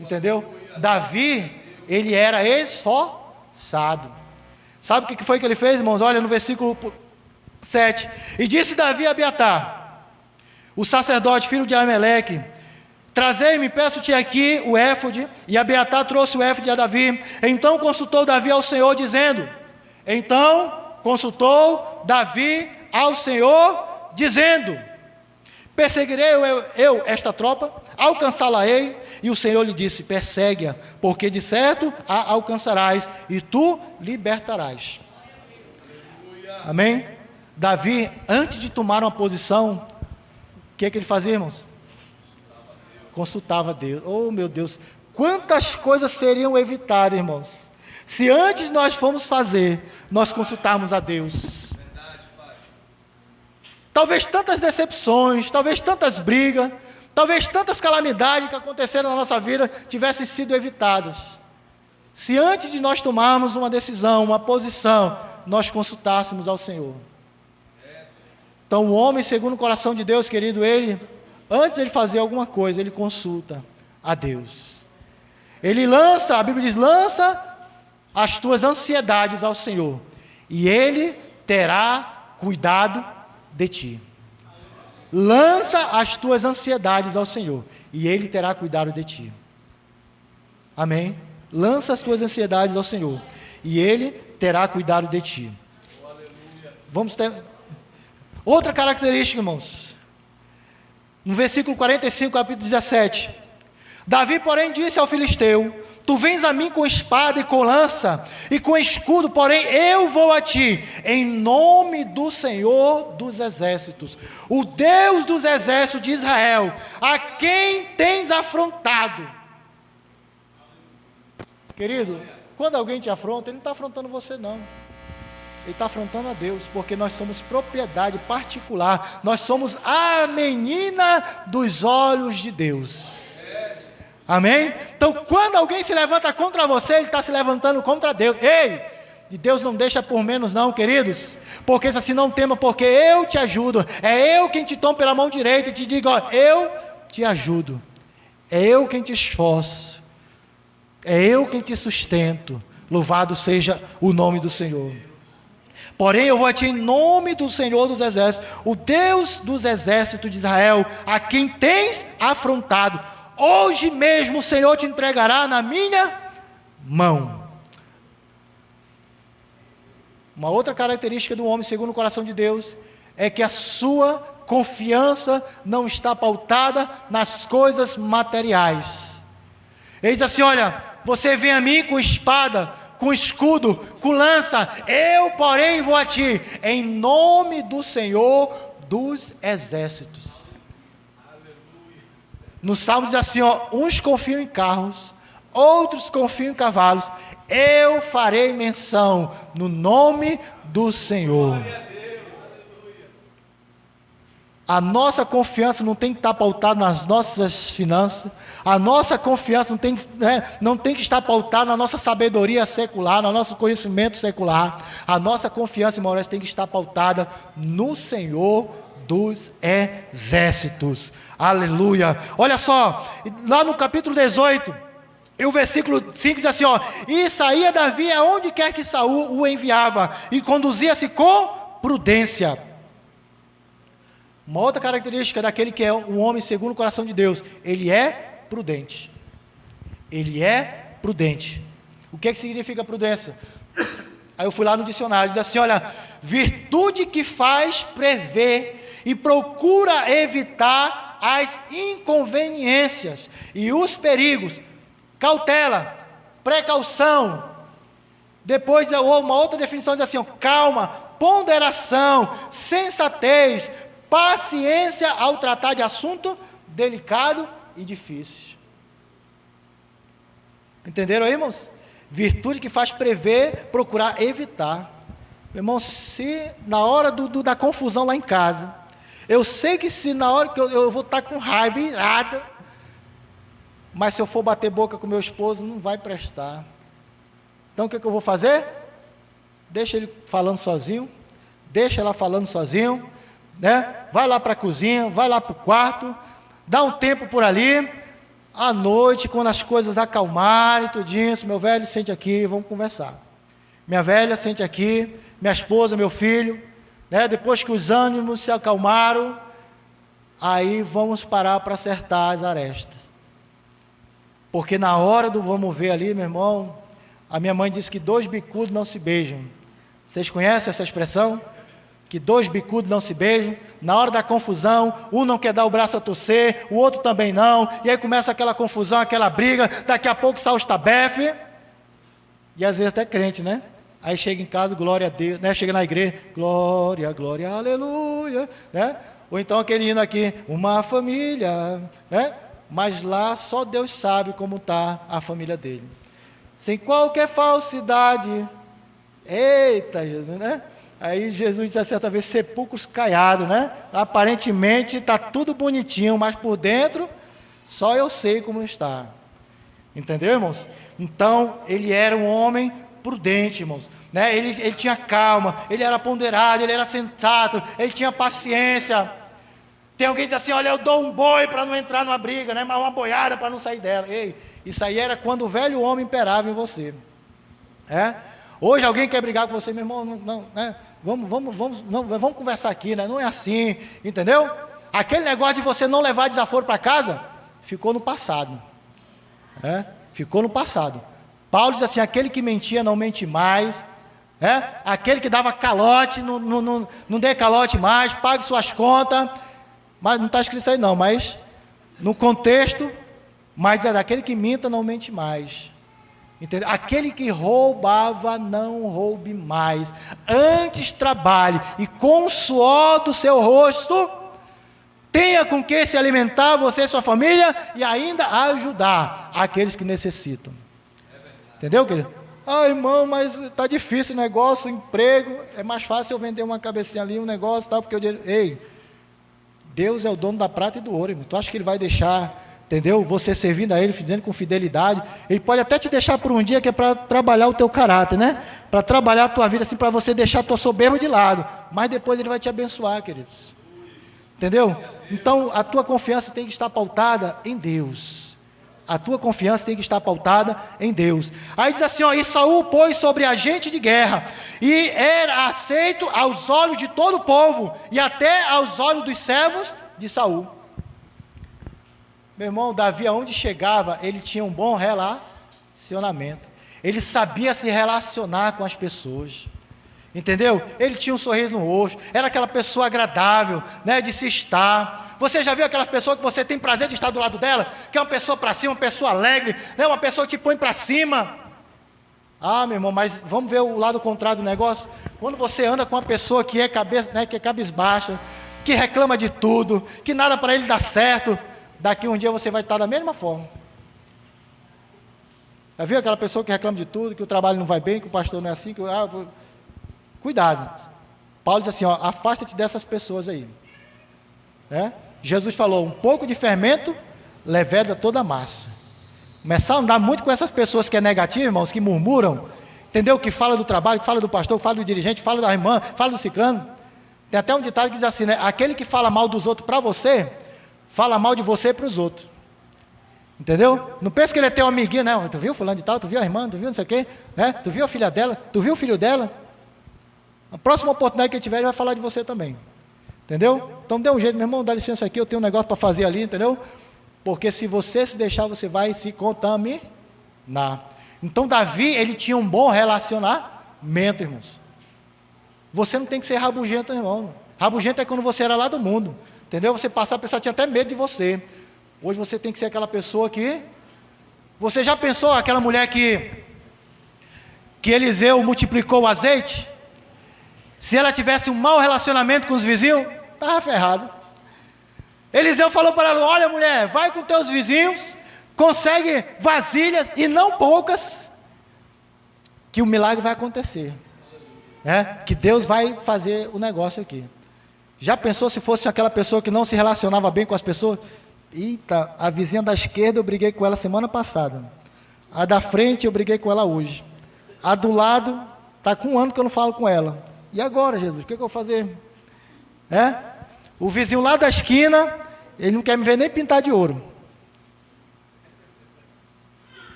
S1: Entendeu? Davi, ele era esforçado. Sabe o que foi que ele fez, irmãos? Olha no versículo 7. E disse Davi a Abiatar, o sacerdote, filho de Ameleque, trazei-me, peço-te aqui o éfode. E Abiatar trouxe o éfode a Davi. Então consultou Davi ao Senhor, dizendo, perseguirei eu esta tropa, alcançá-la-ei. E o Senhor lhe disse, persegue-a, porque de certo a alcançarás, e tu libertarás. Amém? Davi, antes de tomar uma posição, o que ele fazia, irmãos? Consultava Deus. Oh, meu Deus, quantas coisas seriam evitadas, irmãos, se antes nós formos fazer, nós consultarmos a Deus. Talvez tantas decepções, talvez tantas brigas, talvez tantas calamidades que aconteceram na nossa vida tivessem sido evitadas, se antes de nós tomarmos uma decisão, uma posição, nós consultássemos ao Senhor. Então o homem segundo o coração de Deus, querido, antes de ele fazer alguma coisa, ele consulta a Deus. Ele lança, a Bíblia diz, lança as tuas ansiedades ao Senhor, e Ele terá cuidado de ti. Lança as tuas ansiedades ao Senhor, e Ele terá cuidado de ti. Amém? Lança as tuas ansiedades ao Senhor, e Ele terá cuidado de ti. Vamos ter outra característica, irmãos. No versículo 45, capítulo 17. Davi, porém, disse ao filisteu, tu vens a mim com espada e com lança, e com escudo, porém eu vou a ti, em nome do Senhor dos exércitos, o Deus dos exércitos de Israel, a quem tens afrontado. Querido, quando alguém te afronta, ele não está afrontando você não, ele está afrontando a Deus, porque nós somos propriedade particular, nós somos a menina dos olhos de Deus. Amém? Então, quando alguém se levanta contra você, ele está se levantando contra Deus. Ei, e Deus não deixa por menos não, queridos, porque assim, não tema, porque eu te ajudo, é eu quem te tomo pela mão direita e te digo, ó, eu te ajudo, é eu quem te esforço. É eu quem te sustento. Louvado seja o nome do Senhor. Porém, eu vou a ti em nome do Senhor dos Exércitos, o Deus dos exércitos de Israel, a quem tens afrontado. Hoje mesmo o Senhor te entregará na minha mão. Uma outra característica do homem segundo o coração de Deus é que a sua confiança não está pautada nas coisas materiais. Ele diz assim: olha, você vem a mim com espada, com escudo, com lança, eu porém vou a ti, em nome do Senhor dos exércitos. No Salmo diz assim, ó, uns confiam em carros, outros confiam em cavalos, eu farei menção no nome do Senhor. A nossa confiança não tem que estar pautada nas nossas finanças, a nossa confiança não tem que estar pautada na nossa sabedoria secular, no nosso conhecimento secular. A nossa confiança, irmãos, tem que estar pautada no Senhor dos exércitos. Aleluia! Olha só, lá no capítulo 18, e o versículo 5 diz assim, ó, e saía Davi aonde quer que Saul o enviava, e conduzia-se com prudência. Uma outra característica daquele que é um homem segundo o coração de Deus, ele é prudente. Ele é prudente. O que significa prudência? Aí eu fui lá no dicionário, diz assim, olha, virtude que faz prever e procura evitar as inconveniências e os perigos, cautela, precaução. Depois uma outra definição diz assim, ó, calma, ponderação, sensatez, paciência ao tratar de assunto delicado e difícil. Entenderam aí, irmãos? Virtude que faz prever, procurar evitar. Meu irmão, se na hora da confusão lá em casa, eu sei que se na hora que eu vou estar com raiva, irada, mas se eu for bater boca com meu esposo, não vai prestar. Então o que eu vou fazer? Deixa ele falando sozinho, deixa ela falando sozinho, né? Vai lá para a cozinha, vai lá para o quarto, dá um tempo por ali, à noite, quando as coisas acalmarem, tudinho, meu velho, sente aqui, vamos conversar. Minha velha, sente aqui, minha esposa, meu filho, né? Depois que os ânimos se acalmaram, aí vamos parar para acertar as arestas. Porque na hora do vamos ver ali, meu irmão, a minha mãe disse que 2 bicudos não se beijam. Vocês conhecem essa expressão? Que 2 bicudos não se beijam, na hora da confusão, um não quer dar o braço a torcer, o outro também não, e aí começa aquela confusão, aquela briga, daqui a pouco sai o estabefe, e às vezes até crente, né? Aí chega em casa, glória a Deus, né? Chega na igreja, glória, glória, aleluia, né? Ou então aquele hino aqui, uma família, né? Mas lá só Deus sabe como está a família dele. Sem qualquer falsidade, eita Jesus, né? Aí Jesus disse certa vez, sepulcros caiados, né? Aparentemente está tudo bonitinho, mas por dentro, só eu sei como está. Entendeu, irmãos? Então, ele era um homem prudente, irmãos. Né? Ele tinha calma, ele era ponderado, ele era sensato, ele tinha paciência. Tem alguém que diz assim, olha, eu dou um boi para não entrar numa briga, né? Mas uma boiada para não sair dela. Ei, isso aí era quando o velho homem imperava em você. É? Hoje alguém quer brigar com você, meu irmão, não, né? Vamos conversar aqui, né? Não é assim, entendeu? Aquele negócio de você não levar desaforo para casa, ficou no passado. Ficou no passado. Paulo diz assim, aquele que mentia não mente mais, aquele que dava calote, não dê calote mais, pague suas contas, mas não está escrito isso aí não, mas no contexto, mas é daquele que minta não mente mais. Entendeu? Aquele que roubava, não roube mais. Antes trabalhe e com o suor do seu rosto, tenha com que se alimentar você e sua família e ainda ajudar aqueles que necessitam. Entendeu, querido? Ah, irmão, mas está difícil o negócio, o emprego, é mais fácil eu vender uma cabecinha ali, um negócio, tal, porque eu digo, ei, Deus é o dono da prata e do ouro, irmão. Tu acha que Ele vai deixar... Entendeu? Você servindo a Ele, fazendo com fidelidade. Ele pode até te deixar por um dia que é para trabalhar o teu caráter, né? Para trabalhar a tua vida, assim, para você deixar a tua soberba de lado. Mas depois Ele vai te abençoar, queridos. Entendeu? Então, a tua confiança tem que estar pautada em Deus. A tua confiança tem que estar pautada em Deus. Aí diz assim, ó, e Saul pôs sobre agente de guerra, e era aceito aos olhos de todo o povo, e até aos olhos dos servos de Saul. Meu irmão, Davi, aonde chegava, ele tinha um bom relacionamento. Ele sabia se relacionar com as pessoas. Entendeu? Ele tinha um sorriso no rosto, era aquela pessoa agradável, né, de se estar. Você já viu aquela pessoa que você tem prazer de estar do lado dela? Que é uma pessoa para cima, uma pessoa alegre, né, uma pessoa que te põe para cima. Ah, meu irmão, mas vamos ver o lado contrário do negócio. Quando você anda com uma pessoa que é cabeça, né, que é cabisbaixa, que reclama de tudo, que nada para ele dá certo, daqui um dia você vai estar da mesma forma. Já viu aquela pessoa que reclama de tudo, que o trabalho não vai bem, que o pastor não é assim, cuidado. Paulo diz assim, ó, afasta-te dessas pessoas aí. Jesus falou, um pouco de fermento leveda toda a massa. Começar a andar muito com essas pessoas que é negativo, irmãos, que murmuram, entendeu? Que fala do trabalho, que fala do pastor, que fala do dirigente, fala da irmã, fala do ciclano. Tem até um ditado que diz assim, né? Aquele que fala mal dos outros para você, fala mal de você para os outros. Entendeu? Não pensa que ele é teu amiguinho, né? Tu viu fulano de tal, tu viu a irmã, tu viu não sei o quê, né? Tu viu a filha dela, tu viu o filho dela. A próxima oportunidade que ele tiver, ele vai falar de você também. Entendeu? Então dê um jeito, meu irmão, dá licença aqui, eu tenho um negócio para fazer ali, entendeu? Porque se você se deixar, você vai se contaminar. Então Davi, ele tinha um bom relacionamento, irmãos. Você não tem que ser rabugento, irmão. Rabugento é quando você era lá do mundo. Entendeu? Você passar, a pessoa tinha até medo de você. Hoje você tem que ser aquela pessoa que... Você já pensou aquela mulher que Eliseu multiplicou o azeite? Se ela tivesse um mau relacionamento com os vizinhos, estava ferrado. Eliseu falou para ela, olha mulher, vai com teus vizinhos, consegue vasilhas, e não poucas, que o milagre vai acontecer. Que Deus vai fazer o negócio aqui. Já pensou se fosse aquela pessoa que não se relacionava bem com as pessoas? Eita, a vizinha da esquerda eu briguei com ela semana passada. A da frente eu briguei com ela hoje. A do lado, está com um ano que eu não falo com ela. E agora, Jesus, o que eu vou fazer? O vizinho lá da esquina, ele não quer me ver nem pintar de ouro.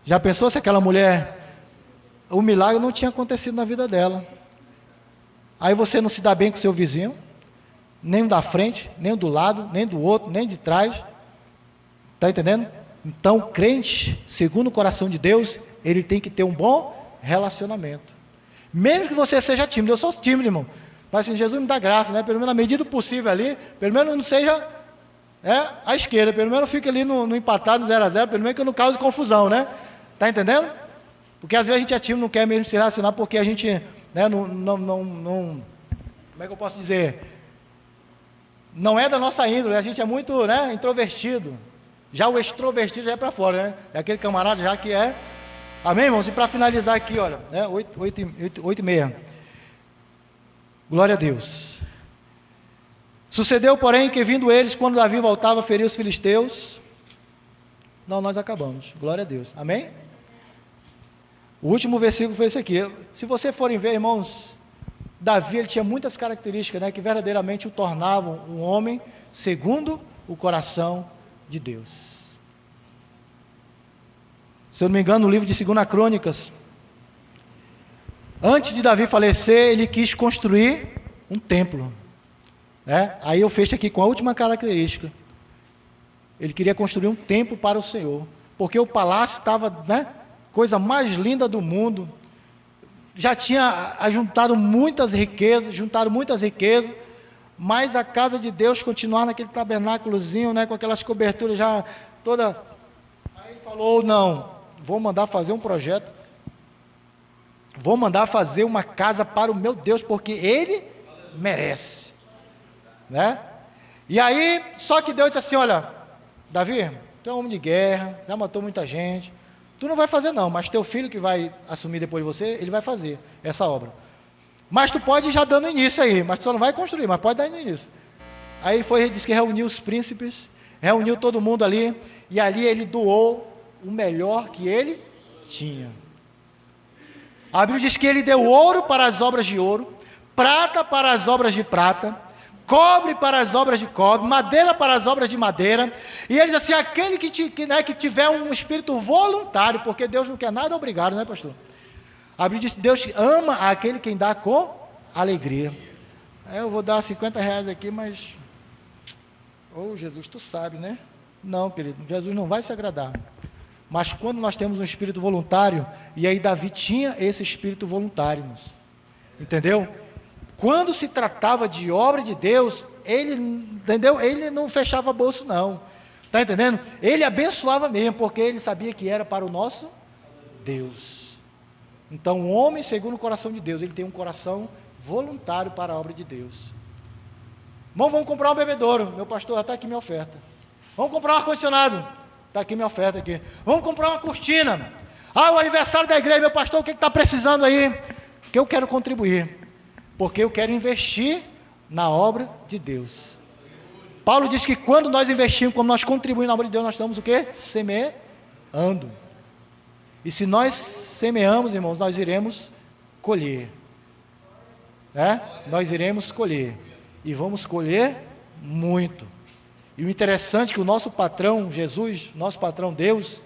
S1: Já pensou se aquela mulher, o milagre não tinha acontecido na vida dela? Aí você não se dá bem com o seu vizinho, nem o da frente, nem o do lado, nem do outro, nem de trás. Está entendendo? Então, crente, segundo o coração de Deus, ele tem que ter um bom relacionamento. Mesmo que você seja tímido, eu sou tímido, irmão. Mas assim, Jesus me dá graça, né? Pelo menos na medida do possível ali, pelo menos não seja à esquerda, pelo menos fique ali no empatado, no 0-0, pelo menos que eu não cause confusão, né? Está entendendo? Porque às vezes a gente é tímido, não quer mesmo se relacionar, porque a gente, né, não, como é que eu posso dizer? Não é da nossa índole, a gente é muito, né, introvertido. Já o extrovertido já é para fora, né? É aquele camarada já que é... Amém, irmãos? E para finalizar aqui, olha, 8:30. Glória a Deus. Sucedeu, porém, que vindo eles, quando Davi voltava, feriu os filisteus. Não, nós acabamos. Glória a Deus. Amém? O último versículo foi esse aqui. Se vocês forem ver, irmãos, Davi, ele tinha muitas características, né, que verdadeiramente o tornavam um homem segundo o coração de Deus. Se eu não me engano, no livro de 2 Crônicas, antes de Davi falecer, ele quis construir um templo. Aí eu fecho aqui com a última característica. Ele queria construir um templo para o Senhor, porque o palácio estava, coisa mais linda do mundo. Já tinha juntado muitas riquezas, mas a casa de Deus continuava naquele tabernáculozinho, com aquelas coberturas já toda. Aí ele falou, não, vou mandar fazer um projeto, vou mandar fazer uma casa para o meu Deus, porque Ele merece. E aí, só que Deus disse assim, olha, Davi, tu é um homem de guerra, já matou muita gente, tu não vai fazer não, mas teu filho que vai assumir depois de você, ele vai fazer essa obra. Mas tu pode ir já dando início aí, mas tu só não vai construir, mas pode dar início. Aí ele disse que reuniu os príncipes, reuniu todo mundo ali, e ali ele doou o melhor que ele tinha. A Bíblia diz que ele deu ouro para as obras de ouro, prata para as obras de prata, cobre para as obras de cobre, madeira para as obras de madeira. E ele diz assim, aquele que tiver um espírito voluntário, porque Deus não quer nada obrigado, né, pastor? A Bíblia diz que Deus ama aquele quem dá com alegria. Eu vou dar R$50 aqui, mas... Jesus, tu sabe, né? Não, querido, Jesus não vai se agradar. Mas quando nós temos um espírito voluntário, e aí Davi tinha esse espírito voluntário, entendeu? Quando se tratava de obra de Deus, ele, entendeu? Ele não fechava bolso, não. Está entendendo? Ele abençoava mesmo, porque ele sabia que era para o nosso Deus. Então, o homem, segundo o coração de Deus, ele tem um coração voluntário para a obra de Deus. Vamos comprar um bebedouro. Meu pastor, está aqui minha oferta. Vamos comprar um ar-condicionado. Está aqui minha oferta aqui. Vamos comprar uma cortina. O aniversário da igreja, meu pastor, o que está precisando aí? Que eu quero contribuir. Porque eu quero investir na obra de Deus. Paulo diz que quando nós investimos, quando nós contribuímos na obra de Deus, nós estamos o quê? Semeando. E se nós semeamos, irmãos, nós iremos colher. Nós iremos colher. E vamos colher muito. E o interessante é que o nosso patrão Jesus, nosso patrão Deus,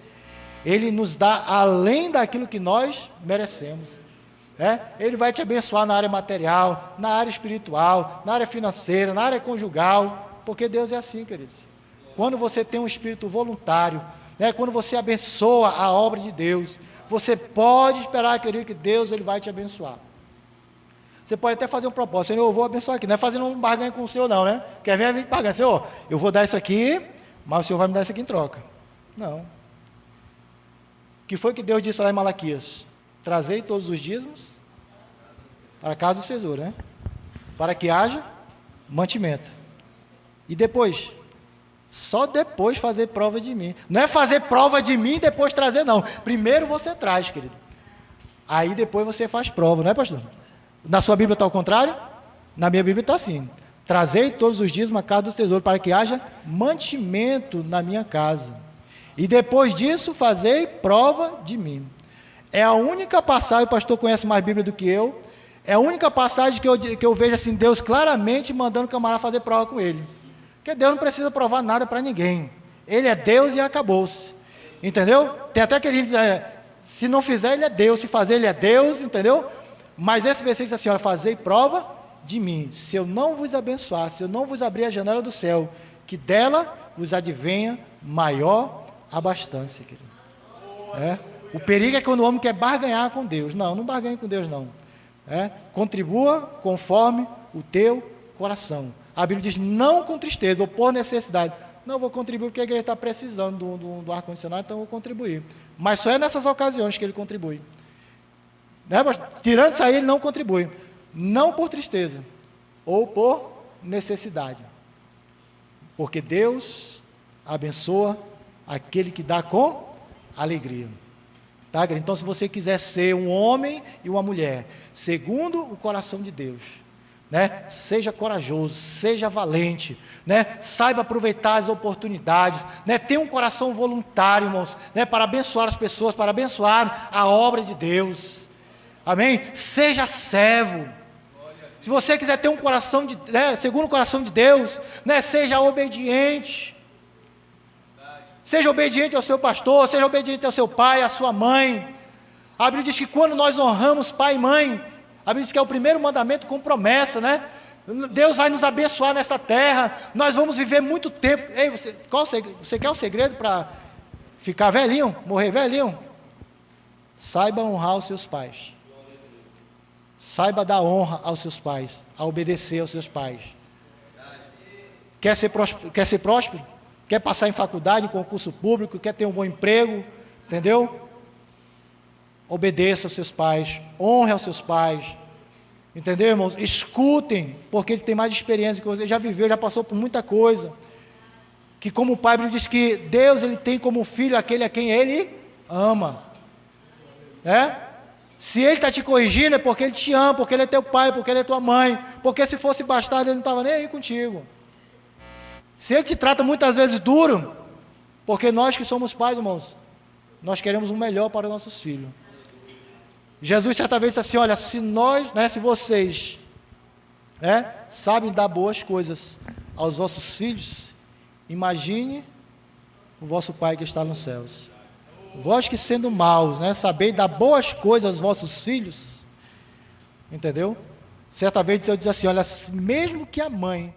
S1: ele nos dá além daquilo que nós merecemos. Ele vai te abençoar na área material, na área espiritual, na área financeira, na área conjugal, porque Deus é assim, queridos. Quando você tem um espírito voluntário, quando você abençoa a obra de Deus, você pode esperar, querido, que Deus ele vai te abençoar. Você pode até fazer um propósito, Senhor, eu vou abençoar aqui, não é fazendo um barganha com o Senhor não, né? Quer ver a gente barganha, Senhor, eu vou dar isso aqui, mas o Senhor vai me dar isso aqui em troca. Não. O que foi que Deus disse lá em Malaquias? Trazei todos os dízimos para a casa do tesouro, né? Para que haja mantimento. E depois? Só depois fazer prova de mim. Não é fazer prova de mim e depois trazer, não. Primeiro você traz, querido. Aí depois você faz prova, não é, pastor? Na sua Bíblia está ao contrário? Na minha Bíblia está assim. Trazei todos os dízimos à casa do tesouro para que haja mantimento na minha casa. E depois disso, fazei prova de mim. É a única passagem, o pastor conhece mais Bíblia do que eu, é a única passagem que eu vejo assim, Deus claramente mandando o camarada fazer prova com ele. Porque Deus não precisa provar nada para ninguém. Ele é Deus e acabou-se. Entendeu? Tem até aquele que diz, se não fizer, ele é Deus, se fazer, ele é Deus, entendeu? Mas esse versículo diz assim, fazei prova de mim, se eu não vos abençoar, se eu não vos abrir a janela do céu, que dela vos advenha maior abastança, querido. O perigo é quando o homem quer barganhar com Deus. Não barganhe com Deus, não. Contribua conforme o teu coração. A Bíblia diz, não com tristeza ou por necessidade. Não, eu vou contribuir porque a igreja está precisando do ar-condicionado, então eu vou contribuir. Mas só é nessas ocasiões que ele contribui. Tirando isso aí, ele não contribui. Não por tristeza ou por necessidade. Porque Deus abençoa aquele que dá com alegria. Tá? Então, se você quiser ser um homem e uma mulher, segundo o coração de Deus, seja corajoso, seja valente, saiba aproveitar as oportunidades, tenha um coração voluntário, irmãos, para abençoar as pessoas, para abençoar a obra de Deus. Amém? Seja servo. Se você quiser ter um coração segundo o coração de Deus, seja obediente. Seja obediente ao seu pastor, seja obediente ao seu pai, à sua mãe. A Bíblia diz que quando nós honramos pai e mãe, a Bíblia diz que é o primeiro mandamento com promessa, Deus vai nos abençoar nesta terra, nós vamos viver muito tempo. Ei, você quer o segredo para ficar velhinho, morrer velhinho? Saiba honrar os seus pais. Saiba dar honra aos seus pais, a obedecer aos seus pais. Quer ser próspero? Quer passar em faculdade, em concurso público, quer ter um bom emprego, entendeu? Obedeça aos seus pais, honre aos seus pais, entendeu, irmãos? Escutem, porque ele tem mais experiência que você, já viveu, já passou por muita coisa, que como o pai diz que Deus ele tem como filho aquele a quem ele ama, Se ele está te corrigindo é porque ele te ama, porque ele é teu pai, porque ele é tua mãe, porque se fosse bastardo ele não estava nem aí contigo. Se ele te trata muitas vezes duro, porque nós que somos pais, irmãos, nós queremos o melhor para os nossos filhos. Jesus certa vez disse assim, olha, se vocês sabem dar boas coisas aos vossos filhos, imagine o vosso Pai que está nos céus. Vós que sendo maus, sabeis dar boas coisas aos vossos filhos, entendeu? Certa vez eu disse assim, olha, mesmo que a mãe